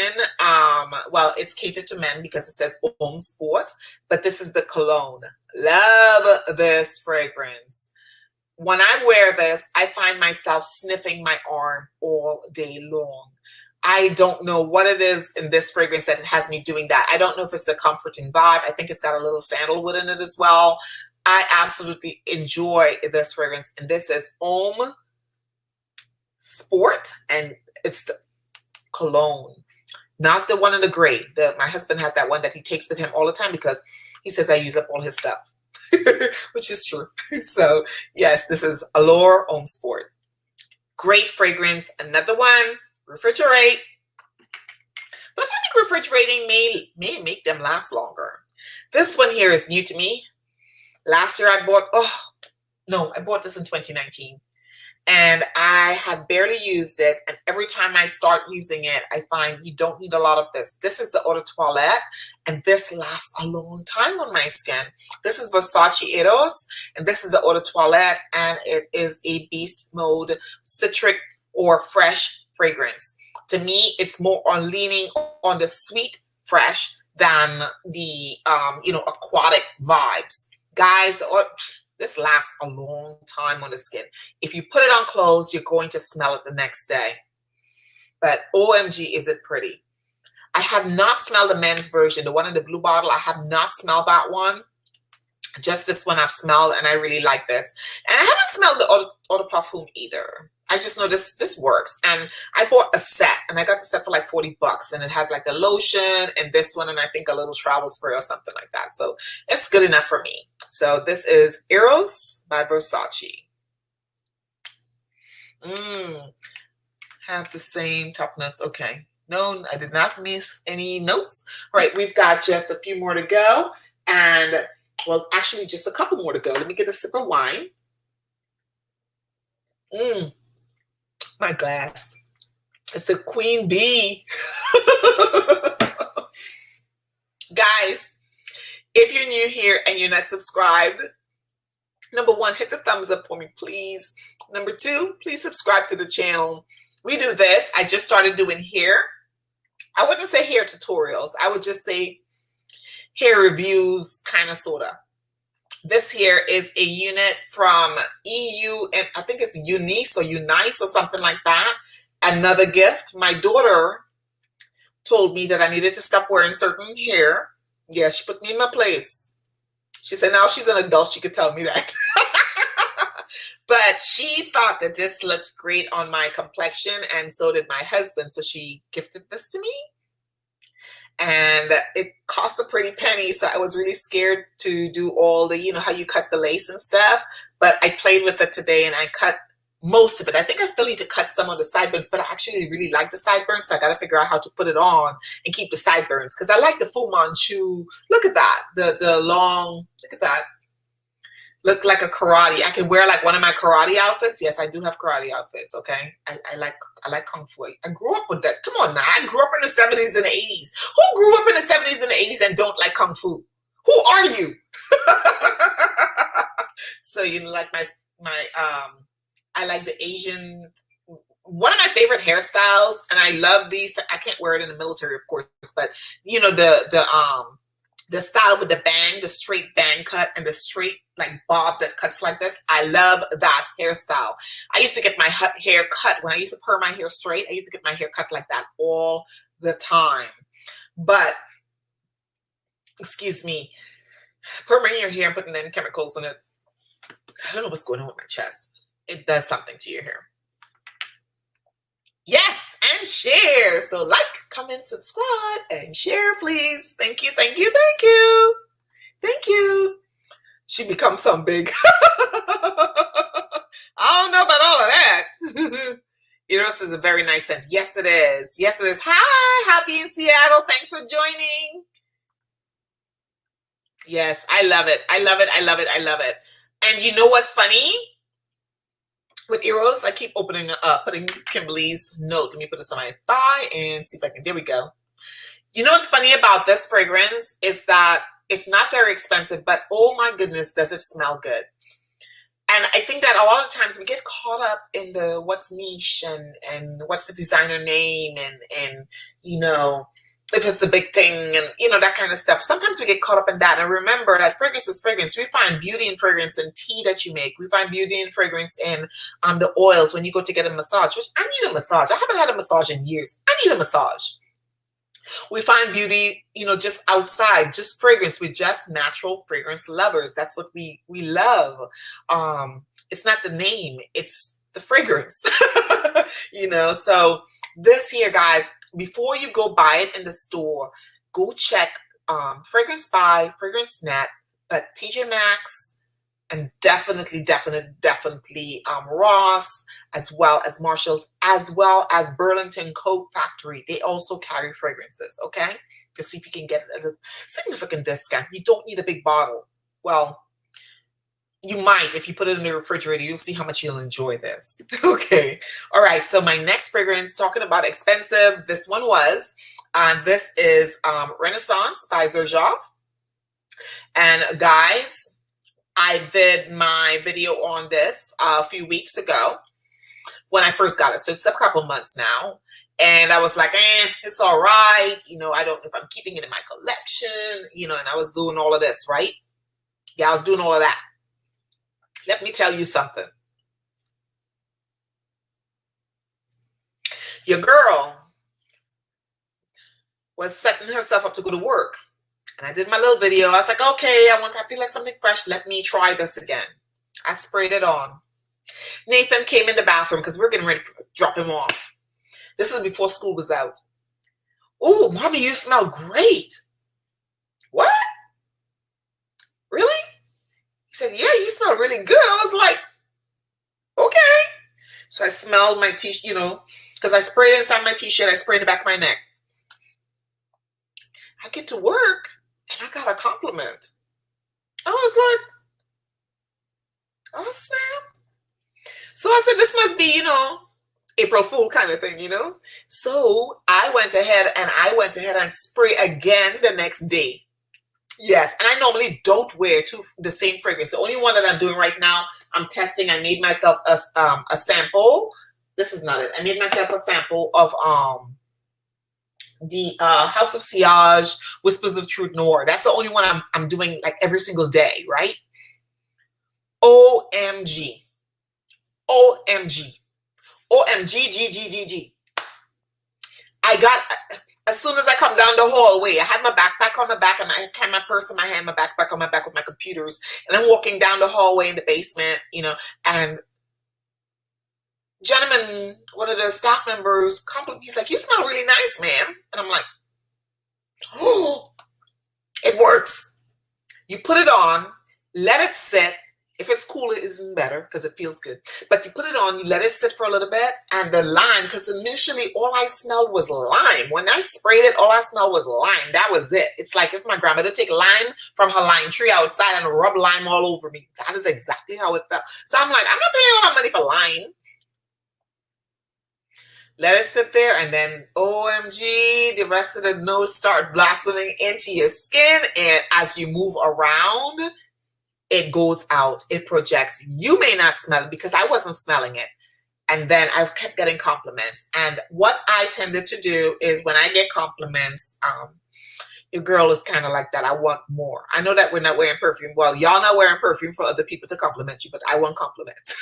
Well, it's catered to men because it says Homme Sport, but this is the cologne. Love this fragrance. When I wear this, I find myself sniffing my arm all day long. I don't know what it is in this fragrance that has me doing that. I don't know if it's a comforting vibe. I think it's got a little sandalwood in it as well. I absolutely enjoy this fragrance. And this is Homme Sport, and it's the cologne, not the one in the gray. My husband has that one that he takes with him all the time because he says I use up all his stuff, which is true. So yes, this is Allure Homme Sport. Great fragrance. Another one, refrigerate. But I think refrigerating may make them last longer. This one here is new to me. Last year I bought this in 2019. And I have barely used it. And every time I start using it, I find you don't need a lot of this. This is the Eau de Toilette, and this lasts a long time on my skin. This is Versace Eros, and this is the Eau de Toilette, and it is a beast mode citric or fresh fragrance. To me, it's more on leaning on the sweet fresh than the aquatic vibes. Guys, this lasts a long time on the skin. If you put it on clothes, you're going to smell it the next day. But OMG, is it pretty. I have not smelled the men's version, the one in the blue bottle. I have not smelled that one. Just this one I've smelled, and I really like this. And I haven't smelled the Eau de Parfum either. I just know this works. And I bought a set, and I got the set for like $40, and it has like a lotion and this one, and I think a little travel spray or something like that. So it's good enough for me. So this is Eros by Versace. Have the same top notes. Okay. No, I did not miss any notes. All right, we've got just a few more to go. And well, actually just a couple more to go. Let me get a sip of wine. My glass. It's a Queen Bee. Guys, if you're new here and you're not subscribed, number one, hit the thumbs up for me, please. Number two, please subscribe to the channel. We do this. I just started doing hair. I wouldn't say hair tutorials. I would just say hair reviews, kind of, sort of. This here is a unit from EU, and I think it's Unice or something like that. Another gift. My daughter told me that I needed to stop wearing certain hair. Yeah, she put me in my place. She said now she's an adult, she could tell me that. But she thought that this looked great on my complexion, and so did my husband. So she gifted this to me. And it cost a pretty penny, so I was really scared to do all the, how you cut the lace and stuff. But I played with it today, and I cut most of it. I think I still need to cut some of the sideburns, but I actually really like the sideburns, so I got to figure out how to put it on and keep the sideburns, because I like the Fu Manchu. Look at that, the long, look at that. Look like a karate. I could wear like one of my karate outfits. Yes, I do have karate outfits. Okay, I like kung fu. I grew up with that. Come on now, I grew up in the 70s and 80s. Who grew up in the 70s and the 80s and don't like kung fu? Who are you? So, like I like the Asian, one of my favorite hairstyles, and I love these. I can't wear it in the military, of course, but the style with the bang, the straight bang cut, and the straight like bob that cuts like this. I love that hairstyle. I used to get my hair cut when I used to perm my hair straight. I used to get my hair cut like that all the time. But excuse me, perming your hair and putting in chemicals in it, I don't know what's going on with my chest. It does something to your hair. Yes, and share. So like, comment, subscribe, and share, please. Thank you, thank you, thank you. Thank you. She becomes some big. I don't know about all of that. Eros is a very nice scent. Yes, it is. Yes, it is. Hi, happy in Seattle. Thanks for joining. Yes, I love it. I love it. I love it. I love it. And you know what's funny? With Eros, I keep putting Kimberly's note. Let me put this on my thigh and see if I can. There we go. You know what's funny about this fragrance is that it's not very expensive, but oh my goodness, does it smell good. And I think that a lot of times we get caught up in the what's niche and what's the designer name and if it's a big thing and that kind of stuff. Sometimes we get caught up in that. And remember that fragrance is fragrance. We find beauty in fragrance in tea that you make. We find beauty in fragrance in the oils when you go to get a massage, which I need a massage. I haven't had a massage in years. I need a massage. We find beauty, just outside, just fragrance. We're just natural fragrance lovers. That's what we love. It's not the name, it's the fragrance. So this here, guys, before you go buy it in the store, go check Fragrance Buy, Fragrance Net, but TJ Maxx, and definitely Ross, as well as Marshalls, as well as Burlington Coat Factory. They also carry fragrances, okay? To see if you can get a significant discount. You don't need a big bottle. Well, you might if you put it in the refrigerator. You'll see how much you'll enjoy this. Okay. All right. So my next fragrance, talking about expensive, this one was, this is Renaissance by Xerjoff. And guys, I did my video on this a few weeks ago when I first got it. So it's a couple months now. And I was like, it's all right. I don't know if I'm keeping it in my collection, and I was doing all of this, right? Yeah, I was doing all of that. Let me tell you something. Your girl was setting herself up to go to work. And I did my little video. I was like, okay, I feel like something fresh. Let me try this again. I sprayed it on. Nathan came in the bathroom because we're getting ready to drop him off. This is before school was out. Oh, mommy, you smell great. What? Really? He said, yeah, you smell really good. I was like, okay. So I smelled my t-shirt, because I sprayed it inside my t-shirt. I sprayed the back of my neck. I get to work and I got a compliment. I was like, oh, snap. So I said, this must be, April Fool kind of thing, So I went ahead and spray again the next day. Yes, and I normally don't wear the same fragrance. The only one that I'm doing right now, I'm testing. I made myself a sample. This is not it. I made myself a sample of the House of Sillage Whispers of Truth Noir. That's the only one I'm doing like every single day, right? OMG. OMG. OMG. I got, as soon as I come down the hallway, I had my backpack on my back and I had my purse in my hand, my backpack on my back with my computers. And I'm walking down the hallway in the basement, and gentleman, one of the staff members, he's like, you smell really nice, ma'am. And I'm like, oh, it works. You put it on, let it sit. If it's cool, it isn't better because it feels good. But you put it on, you let it sit for a little bit, and the lime, because initially all I smelled was lime. When I sprayed it, all I smelled was lime. That was it. It's like if my grandmother take lime from her lime tree outside and rub lime all over me. That is exactly how it felt. So I'm like, I'm not paying all that money for lime. Let it sit there, and then OMG, the rest of the notes start blossoming into your skin. And as you move around, it goes out, it projects. You may not smell it because I wasn't smelling it. And then I kept getting compliments. And what I tended to do is when I get compliments, your girl is kind of like that. I want more. I know that we're not wearing perfume. Well, y'all not wearing perfume for other people to compliment you, but I want compliments.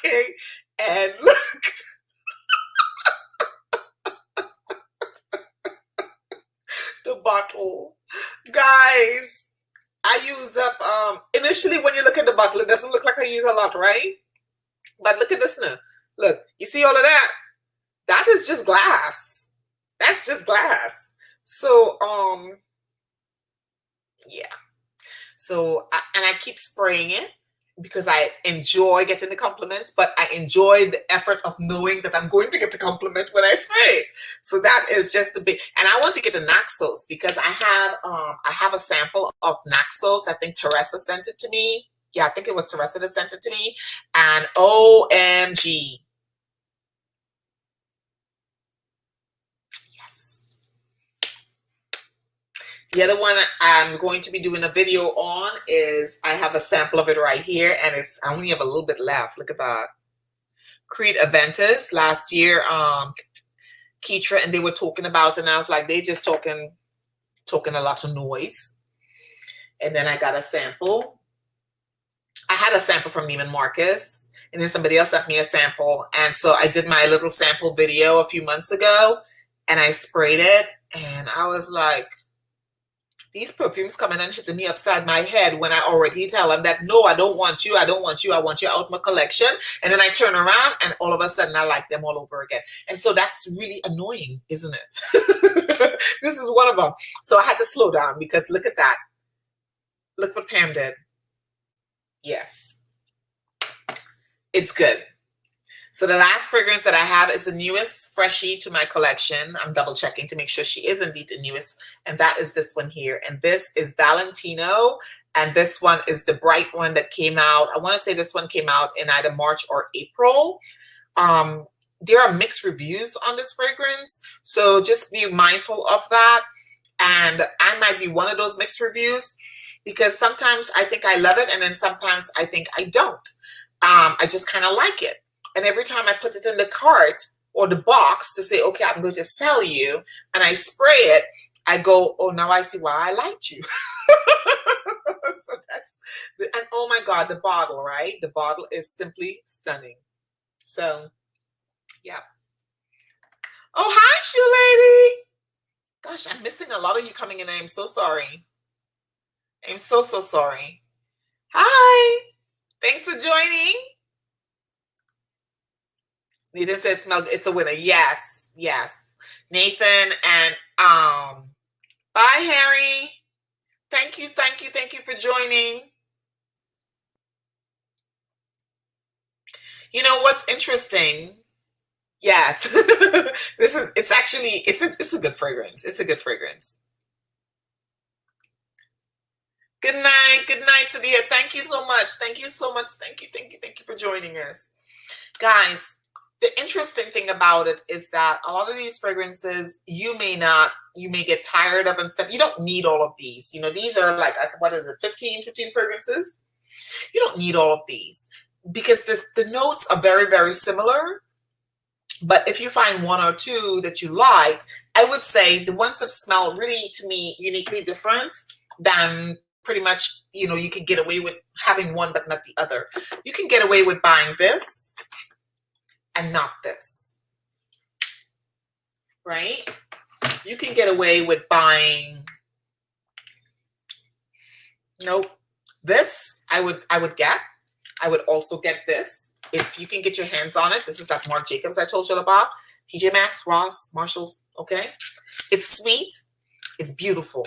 Okay. And look, the bottle. Guys, I use up, initially when you look at the bottle, it doesn't look like I use a lot, right? But look at this now. Look, you see all of that? That is just glass. That's just glass. So, yeah. So, and I keep spraying it because I enjoy getting the compliments, but I enjoy the effort of knowing that I'm going to get the compliment when I spray it. So that is just the big, and I want to get the Naxos because I have a sample of Naxos. I think Teresa sent it to me. Yeah, I think it was Teresa that sent it to me. And OMG. Yes. The other one I'm going to be doing a video on is I have a sample of it right here, and I only have a little bit left. Look at that. Creed Aventus last year, Keitra and they were talking about it, and I was like, they just talking a lot of noise. And then I got a sample. I had a sample from Neiman Marcus, and then somebody else sent me a sample. And so I did my little sample video a few months ago, and I sprayed it, and I was like, these perfumes coming and hitting me upside my head when I already tell them that, no, I don't want you. I don't want you. I want you out my collection. And then I turn around and all of a sudden I like them all over again. And so that's really annoying, isn't it? This is one of them. So I had to slow down because look at that. Look what Pam did. Yes. It's good. So the last fragrance that I have is the newest freshie to my collection. I'm double checking to make sure she is indeed the newest. And that is this one here. And this is Valentino. And this one is the bright one that came out. I want to say this one came out in either March or April. There are mixed reviews on this fragrance. So just be mindful of that. And I might be one of those mixed reviews because sometimes I think I love it. And then sometimes I think I don't. I just kind of like it. And every time I put it in the cart or the box to say, okay, I'm going to sell you, and I spray it, I go, oh, now I see why I liked you. So that's, and oh my God, the bottle, right? The bottle is simply stunning. So, yeah. Oh, hi, Shoe Lady. Gosh, I'm missing a lot of you coming in. I am so sorry. I'm so sorry. Hi. Thanks for joining. Nathan says, "Smell, it's a winner." Yes, yes. Nathan and bye, Harry. Thank you for joining. You know what's interesting? Yes, it's a good fragrance. It's a good fragrance. Good night, Sadia. Thank you so much. Thank you so much. Thank you for joining us, guys. The interesting thing about it is that a lot of these fragrances you may get tired of and stuff. You don't need all of these. You know, these are like, what is it, 15 fragrances? You don't need all of these because the notes are very, very similar. But if you find one or two that you like, I would say the ones that smell really, to me, uniquely different than pretty much, you know, you can get away with having one but not the other. You can get away with buying this and not this, right? You can get away with buying, nope, this I would get. I would also get this if you can get your hands on it. This is that Marc Jacobs I told you about. TJ Maxx, Ross, Marshalls, okay? It's sweet, it's beautiful.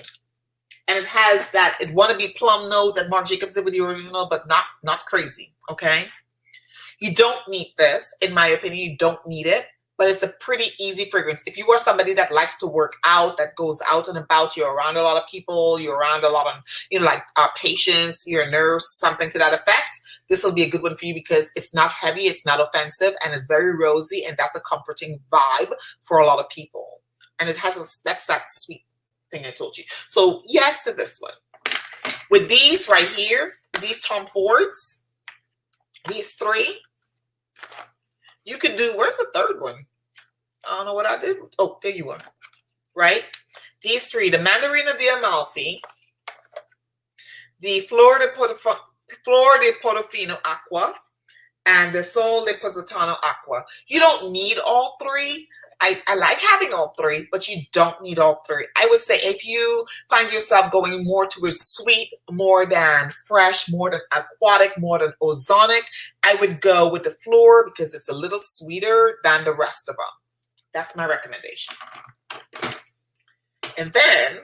And it has that it wannabe plum note that Marc Jacobs did with the original, but not crazy, okay? You don't need this, in my opinion. You don't need it, but it's a pretty easy fragrance. If you are somebody that likes to work out, that goes out and about, you're around a lot of people, you're around a lot of, you know, like patients, you're a nurse, something to that effect, this will be a good one for you because it's not heavy, it's not offensive, and it's very rosy, and that's a comforting vibe for a lot of people. And it has that's that sweet thing I told you. So yes to this one. With these right here, these Tom Fords, these three, you could do, where's the third one? I don't know what I did. Oh, there you are. Right? These three, the Mandarina di Amalfi, the Flor de Portofino Aqua, and the Sol de Positano Aqua. You don't need all three. I like having all three, but you don't need all three. I would say if you find yourself going more towards sweet, more than fresh, more than aquatic, more than ozonic, I would go with the Flor because it's a little sweeter than the rest of them. That's my recommendation. And then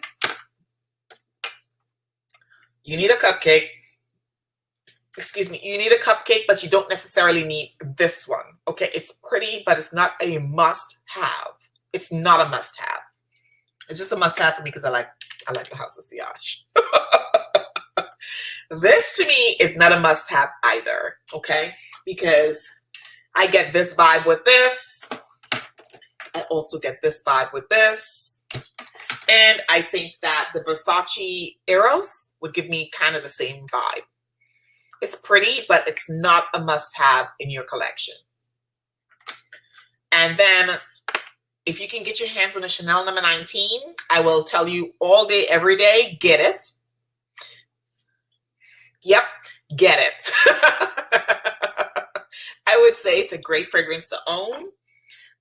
you need a cupcake. Excuse me, you need a cupcake, but you don't necessarily need this one. Okay, it's pretty, but it's not a must-have. It's not a must-have. It's just a must-have for me because I like the House of Siage. This to me is not a must-have either. Okay, because I get this vibe with this. I also get this vibe with this. And I think that the Versace Eros would give me kind of the same vibe. It's pretty, but it's not a must-have in your collection. And then if you can get your hands on the Chanel number 19, I will tell you all day, every day, get it. Yep, get it. I would say it's a great fragrance to own.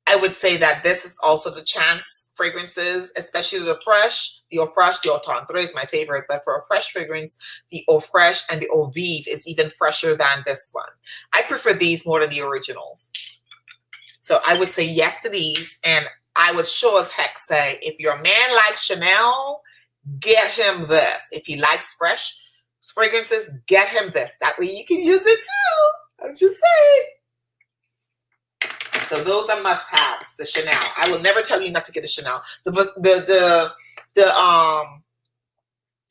I would say that this is also the chance fragrances, especially the fresh, the Eau Fraiche, the Eau Tendre is my favorite, but for a fresh fragrance, the Eau Fraiche and the Eau Vive is even fresher than this one. I prefer these more than the originals. So I would say yes to these, and I would sure as heck say, if your man likes Chanel, get him this. If he likes fresh fragrances, get him this. That way you can use it too. I'm just saying. So those are must-haves. The Chanel. I will never tell you not to get a Chanel.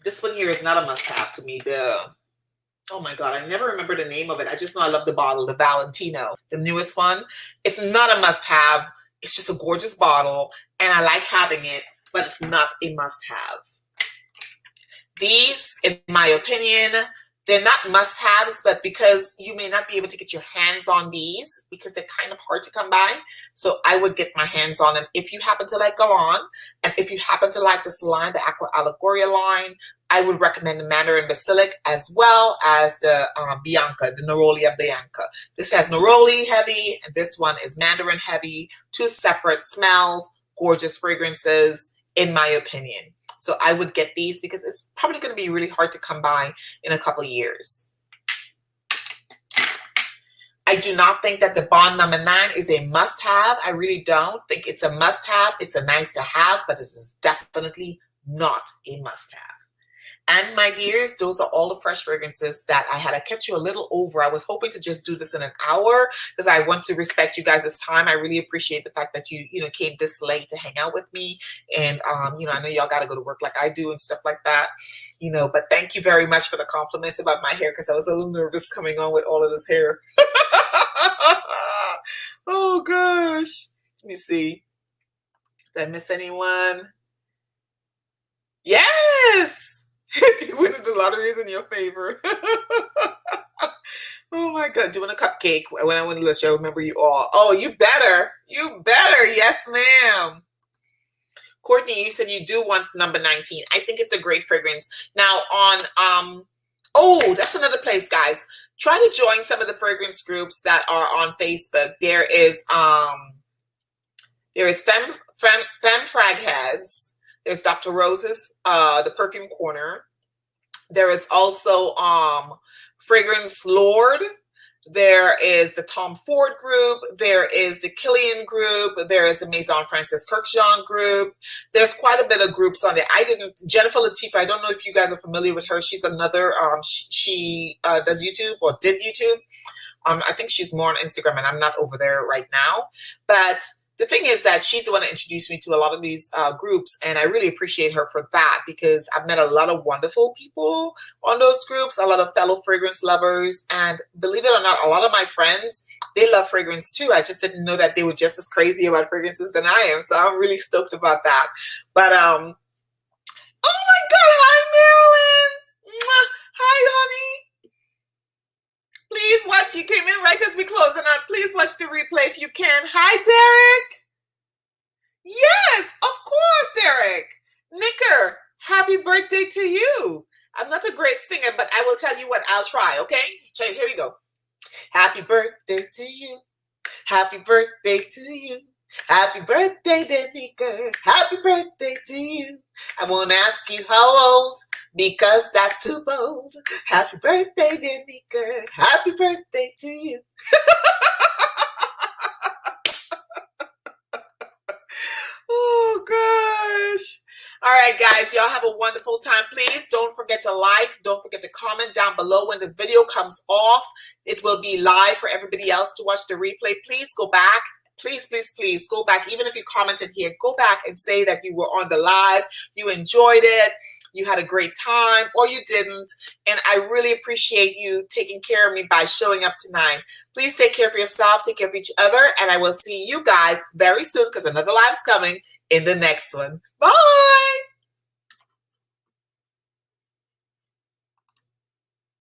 This one here is not a must-have to me. Oh my God, I never remember the name of it. I just know I love the bottle. The Valentino, the newest one. It's not a must-have. It's just a gorgeous bottle, and I like having it, but it's not a must-have. These, in my opinion, they're not must-haves, but because you may not be able to get your hands on these because they're kind of hard to come by. So I would get my hands on them if you happen to like Galan, and if you happen to like this line, the Aqua Allegoria line, I would recommend the Mandarin Basilic as well as the Bianca, the Neroli Bianca. This has Neroli heavy, and this one is Mandarin heavy. Two separate smells, gorgeous fragrances, in my opinion. So I would get these because it's probably going to be really hard to come by in a couple of years. I do not think that the Bond number 9 is a must-have. I really don't think it's a must-have. It's a nice to have, but this is definitely not a must-have. And my dears, those are all the fresh fragrances that I had. I kept you a little over. I was hoping to just do this in an hour because I want to respect you guys' time. I really appreciate the fact that you came this late to hang out with me. And, I know y'all got to go to work like I do and stuff like that, but thank you very much for the compliments about my hair because I was a little nervous coming on with all of this hair. Oh, gosh. Let me see. Did I miss anyone? Yes. Winning the lottery is in your favor. Oh my God. Doing a cupcake when I win the list, I remember you all. Oh, you better. You better. Yes, ma'am. Courtney, you said you do want number 19. I think it's a great fragrance. Now on, that's another place, guys. Try to join some of the fragrance groups that are on Facebook. There is Femme Fragheads. There's Dr. Rose's, the Perfume Corner. There is also Fragrance Lord. There is the Tom Ford group. There is the Killian group. There is the Maison Francis Kurkdjian group. There's quite a bit of groups on there. Jennifer Latifa, I don't know if you guys are familiar with her. She's another, she does YouTube or did YouTube. I think she's more on Instagram and I'm not over there right now. But the thing is that she's the one that introduced me to a lot of these groups, and I really appreciate her for that because I've met a lot of wonderful people on those groups, a lot of fellow fragrance lovers, and believe it or not, a lot of my friends, they love fragrance too. I just didn't know that they were just as crazy about fragrances than I am, so I'm really stoked about that. But oh my God, hi Marilyn, mwah. Hi honey. Please watch. You came in right as we closing out. Please watch the replay if you can. Hi, Derek. Yes, of course, Derek. Nicker, happy birthday to you. I'm not a great singer, but I will tell you what. I'll try, okay? Here we go. Happy birthday to you. Happy birthday to you. Happy birthday, Danica. Happy birthday to you. I won't ask you how old because that's too bold. Happy birthday, Danica. Happy birthday to you. Oh, gosh. All right, guys, y'all have a wonderful time. Please don't forget to like. Don't forget to comment down below when this video comes off. It will be live for everybody else to watch the replay. Please go back. Please, please, please go back. Even if you commented here, go back and say that you were on the live, you enjoyed it, you had a great time, or you didn't. And I really appreciate you taking care of me by showing up tonight. Please take care of yourself, take care of each other, and I will see you guys very soon because another live's coming in the next one. Bye.